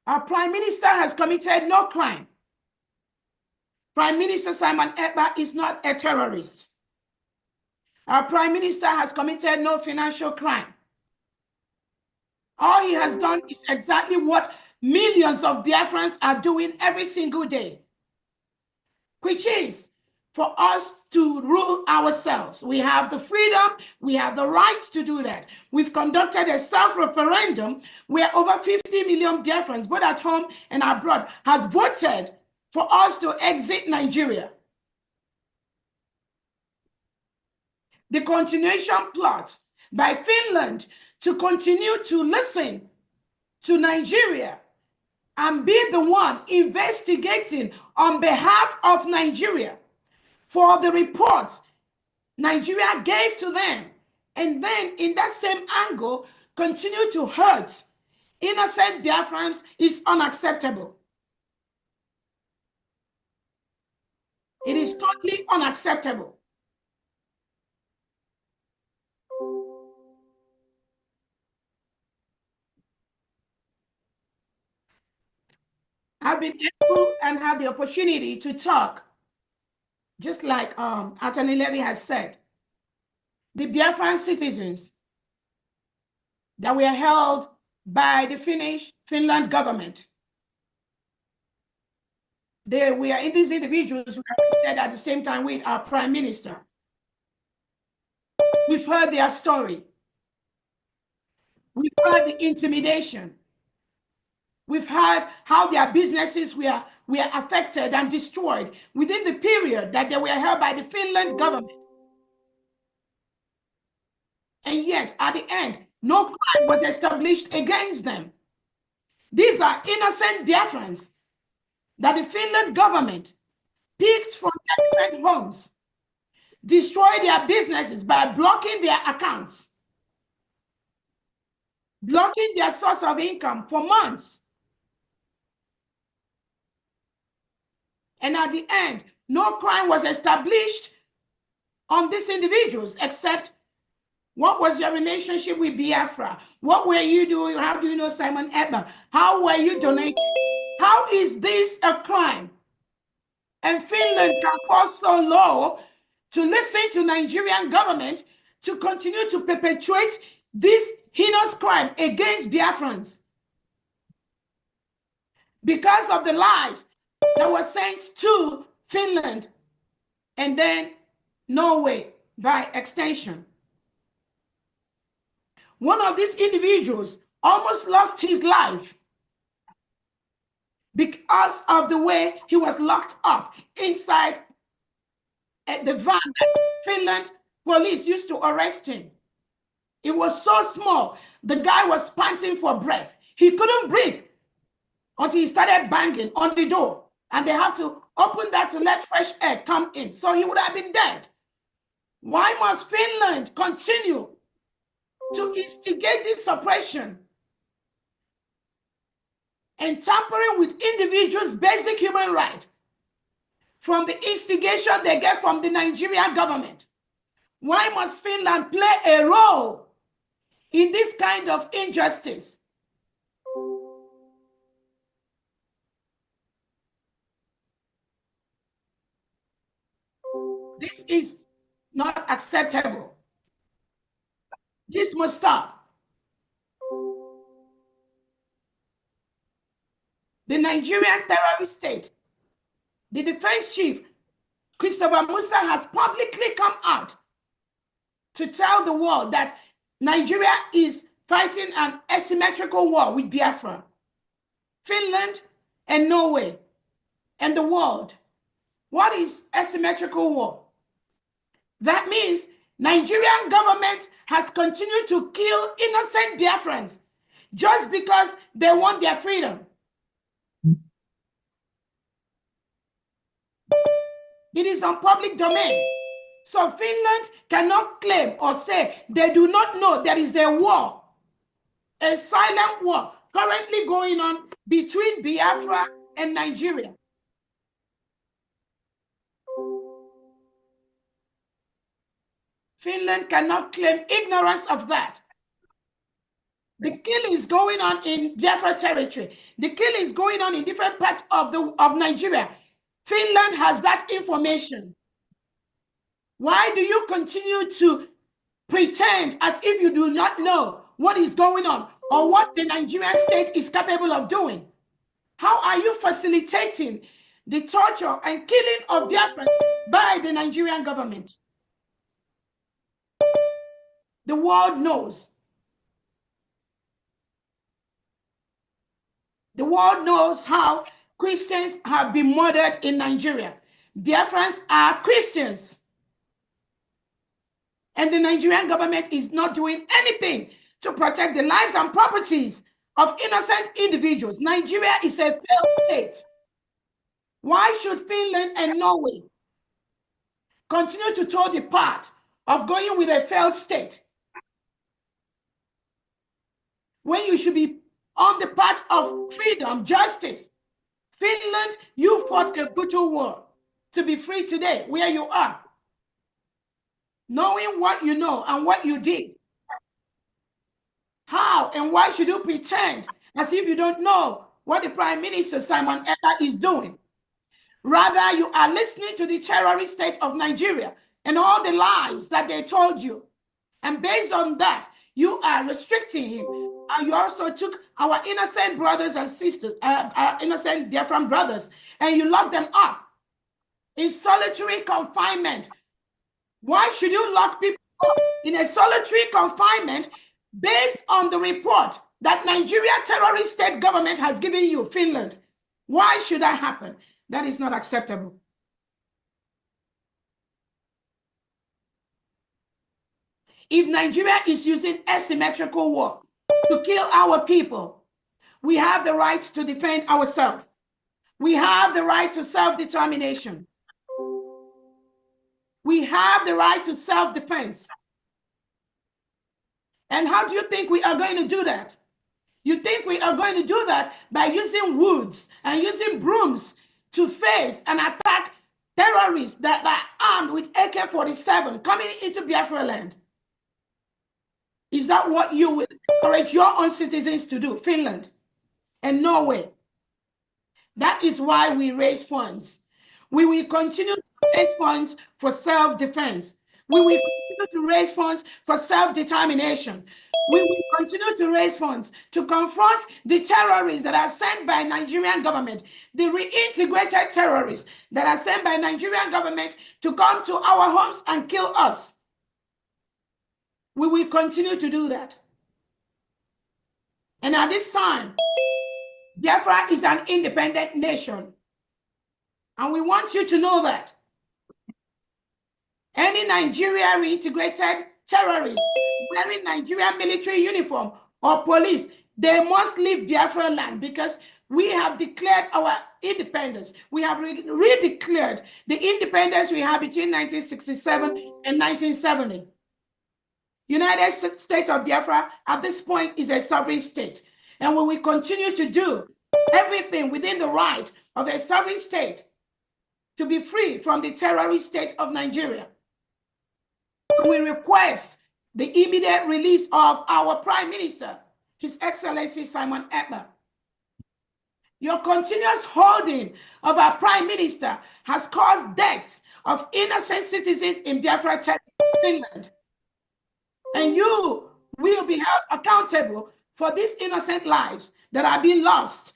Our Prime Minister has committed no crime. Prime Minister Simon Ekpa is not a terrorist. Our Prime Minister has committed no financial crime. All he has done is exactly what millions of Biafrans are doing every single day, which is for us to rule ourselves. We have the freedom, we have the rights to do that. We've conducted a self-referendum where over 50 million Biafrans, both at home and abroad, has voted for us to exit Nigeria. The continuation plot by Finland to continue to listen to Nigeria and be the one investigating on behalf of Nigeria for the reports Nigeria gave to them, and then in that same angle continue to hurt innocent Biafrans is unacceptable. It is totally unacceptable. I've been able and had the opportunity to talk, just like Attorney Levy has said, the Biafran citizens that were held by the Finland government. These individuals were arrested at the same time with our Prime Minister. We've heard their story. We've heard the intimidation. We've heard how their businesses were affected and destroyed within the period that they were held by the Finland government. And yet, at the end, no crime was established against them. These are innocent Biafrans that the Finland government picked from their different homes, destroyed their businesses by blocking their accounts, blocking their source of income for months. And at the end, no crime was established on these individuals except what was your relationship with Biafra? What were you doing? How do you know Simon Ekpa? How were you donating? How is this a crime? And Finland can fall so low to listen to Nigerian government to continue to perpetuate this heinous crime against Biafrans because of the lies that were sent to Finland and then Norway by extension. One of these individuals almost lost his life because of the way he was locked up inside the van that Finland police used to arrest him. It was so small. The guy was panting for breath. He couldn't breathe until he started banging on the door. And they have to open that to let fresh air come in. So he would have been dead. Why must Finland continue to instigate this suppression and tampering with individuals' basic human right from the instigation they get from the Nigerian government? Why must Finland play a role in this kind of injustice? This is not acceptable. This must stop. The Nigerian terrorist state, the defense chief, Christopher Musa, has publicly come out to tell the world that Nigeria is fighting an asymmetrical war with Biafra, Finland, and Norway, and the world. What is asymmetrical war? That means Nigerian government has continued to kill innocent Biafrans just because they want their freedom. It is on public domain. So Finland cannot claim or say they do not know there is a war a silent war currently going on between Biafra and Nigeria. Finland cannot claim ignorance of that. The kill is going on in Biafra territory. The kill is going on in different parts of Nigeria. Finland has that information. Why do you continue to pretend as if you do not know what is going on or what the Nigerian state is capable of doing? How are you facilitating the torture and killing of Biafrans by the Nigerian government? The world knows. The world knows how Christians have been murdered in Nigeria. Biafrans are Christians. And the Nigerian government is not doing anything to protect the lives and properties of innocent individuals. Nigeria is a failed state. Why should Finland and Norway continue to toe the path of going with a failed state when you should be on the path of freedom, justice? Finland, you fought a brutal war to be free today where you are. Knowing what you know and what you did. How and why should you pretend as if you don't know what the Prime Minister Simon Ekpa is doing? Rather, you are listening to the terrorist state of Nigeria and all the lies that they told you. And based on that, you are restricting him. And you also took our innocent brothers and sisters, our innocent Biafran brothers, and you locked them up in solitary confinement. Why should you lock people up in a solitary confinement based on the report that Nigeria terrorist state government has given you, Finland? Why should that happen? That is not acceptable. If Nigeria is using asymmetrical war to kill our people, we have the right to defend ourselves. We have the right to self-determination. We have the right to self-defense. And how do you think we are going to do that? You think we are going to do that by using woods and using brooms to face and attack terrorists that are armed with AK-47 coming into Biafra land? Is that what you will encourage your own citizens to do, Finland and Norway? That is why we raise funds. We will continue to raise funds for self-defense. We will continue to raise funds for self-determination. We will continue to raise funds to confront the terrorists that are sent by Nigerian government, the reintegrated terrorists that are sent by Nigerian government to come to our homes and kill us. We will continue to do that. And at this time, Biafra is an independent nation. And we want you to know that. Any Nigeria reintegrated terrorist wearing Nigerian military uniform or police, they must leave Biafra land because we have declared our independence. We have redeclared the independence we had between 1967 and 1970. United States of Biafra at this point is a sovereign state. And we will continue to do everything within the right of a sovereign state to be free from the terrorist state of Nigeria. We request the immediate release of our Prime Minister, His Excellency Simon Ekpa. Your continuous holding of our Prime Minister has caused deaths of innocent citizens in Biafra territory, Finland. And you will be held accountable for these innocent lives that are being lost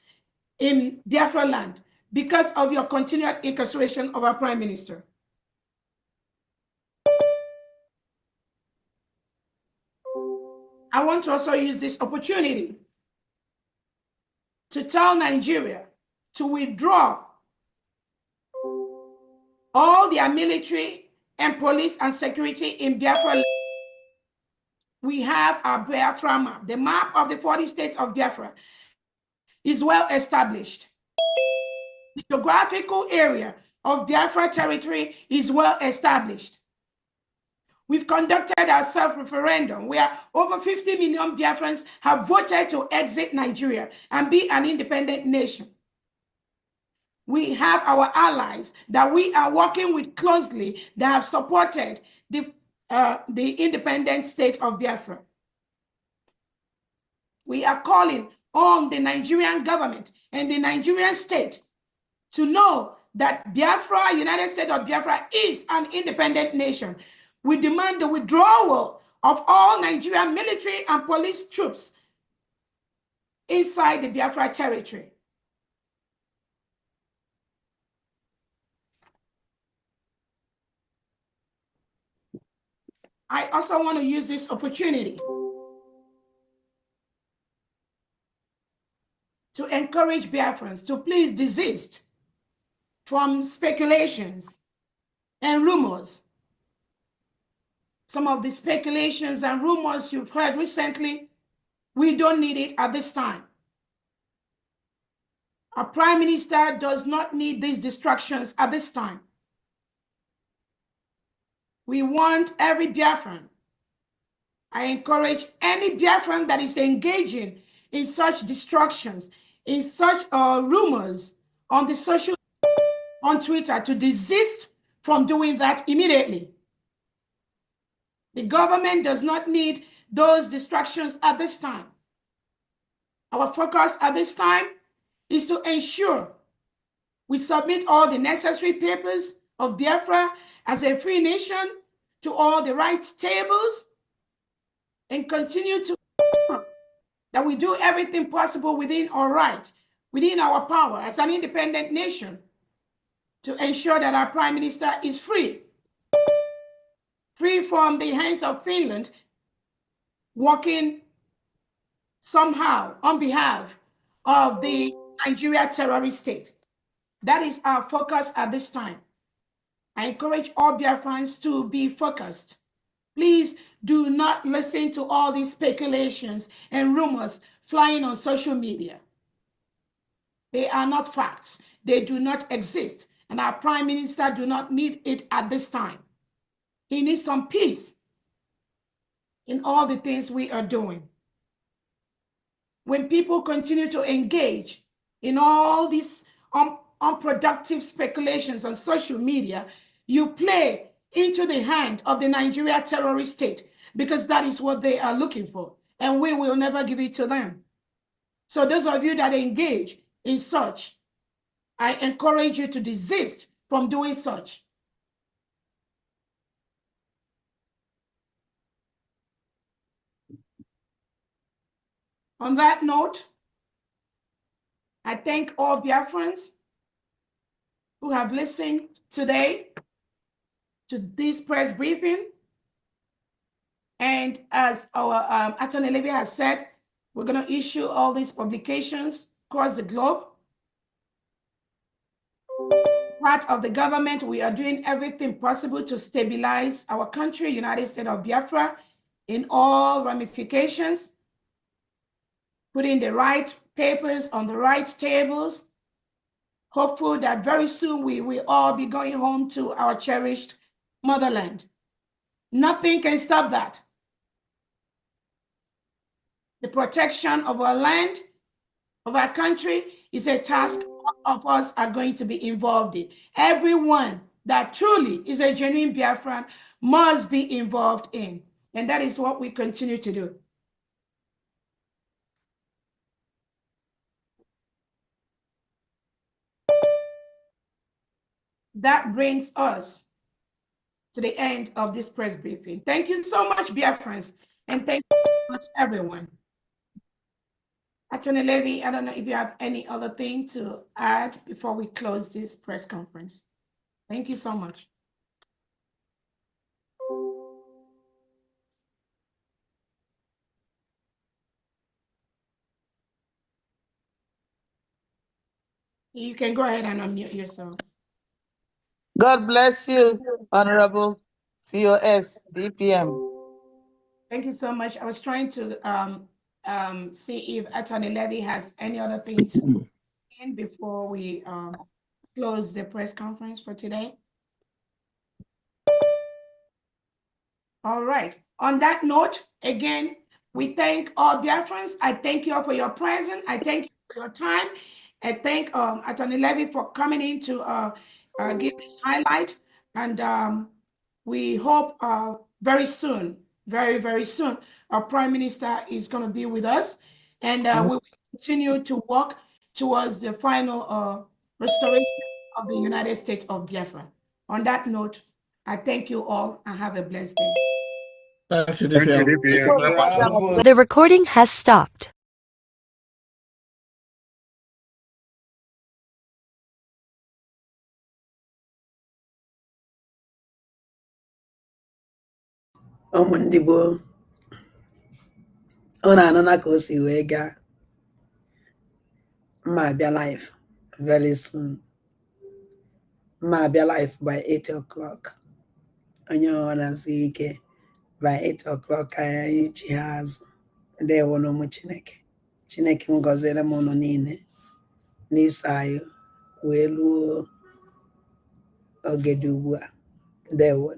in Biafra land because of your continued incarceration of our Prime Minister. I want to also use this opportunity to tell Nigeria to withdraw all their military and police and security in Biafra. We have our Biafra map. The map of the 40 states of Biafra is well established. The geographical area of Biafra territory is well established. We've conducted our self-referendum where over 50 million Biafrans have voted to exit Nigeria and be an independent nation. We have our allies that we are working with closely that have supported the independent state of Biafra. We are calling on the Nigerian government and the Nigerian state to know that Biafra, United States of Biafra, is an independent nation. We demand the withdrawal of all Nigerian military and police troops inside the Biafra territory. I also want to use this opportunity to encourage Biafrans to please desist from speculations and rumors. Some of the speculations and rumors you've heard recently, we don't need it at this time. Our Prime Minister does not need these distractions at this time. We want every Biafran. I encourage any Biafran that is engaging in such distractions, in such rumors on on Twitter to desist from doing that immediately. The government does not need those distractions at this time. Our focus at this time is to ensure we submit all the necessary papers of Biafra as a free nation to all the right tables and continue to that we do everything possible within our right, within our power as an independent nation to ensure that our Prime Minister is free from the hands of Finland, working somehow on behalf of the Nigeria terrorist state. That is our focus at this time. I encourage all Biafrans to be focused. Please do not listen to all these speculations and rumors flying on social media. They are not facts. They do not exist. And our Prime Minister do not need it at this time. He needs some peace in all the things we are doing. When people continue to engage in all these unproductive speculations on social media, you play into the hand of the Nigeria terrorist state because that is what they are looking for, and we will never give it to them. So those of you that engage in such, I encourage you to desist from doing such. On that note, I thank all Biafrans who have listened today to this press briefing. And as our Attorney Levy has said, we're going to issue all these publications across the globe. Part of the government, we are doing everything possible to stabilize our country, United States of Biafra, in all ramifications, putting the right papers on the right tables, hopeful that very soon we will all be going home to our cherished motherland. Nothing can stop that. The protection of our land, of our country, is a task all of us are going to be involved in. Everyone that truly is a genuine Biafran must be involved in. And that is what we continue to do. That brings us to the end of this press briefing. Thank you so much, Biafrans, and thank you so much, everyone. Attorney Levy, I don't know if you have any other thing to add before we close this press conference. Thank you so much. You can go ahead and unmute yourself. God bless you, Honorable COS, DPM. Thank you so much. I was trying to see if Attorney Levy has any other thing to in before we close the press conference for today. All right. On that note, again, we thank all Biafrans. I thank you all for your presence. I thank you for your time. I thank Attorney Levy for coming in to give this highlight. And we hope very soon, very, very soon, our Prime Minister is going to be with us. And we will continue to work towards the final restoration of the United States of Biafra. On that note, I thank you all and have a blessed day. Thank you, Thank you, DPM. The recording has stopped. ụmụ ndị gboo ọ na-anụ na ka o si wee gaa mma abịa live very soon mma abịa live by 8 o'clock onye ọ na-asị ike by 8 o'clock anyị chi ha azụ ndewo n'ụmụ Chineke m gọziere m ụnụ niile n'iso anyị wee luo oge dị ugbu a ndewo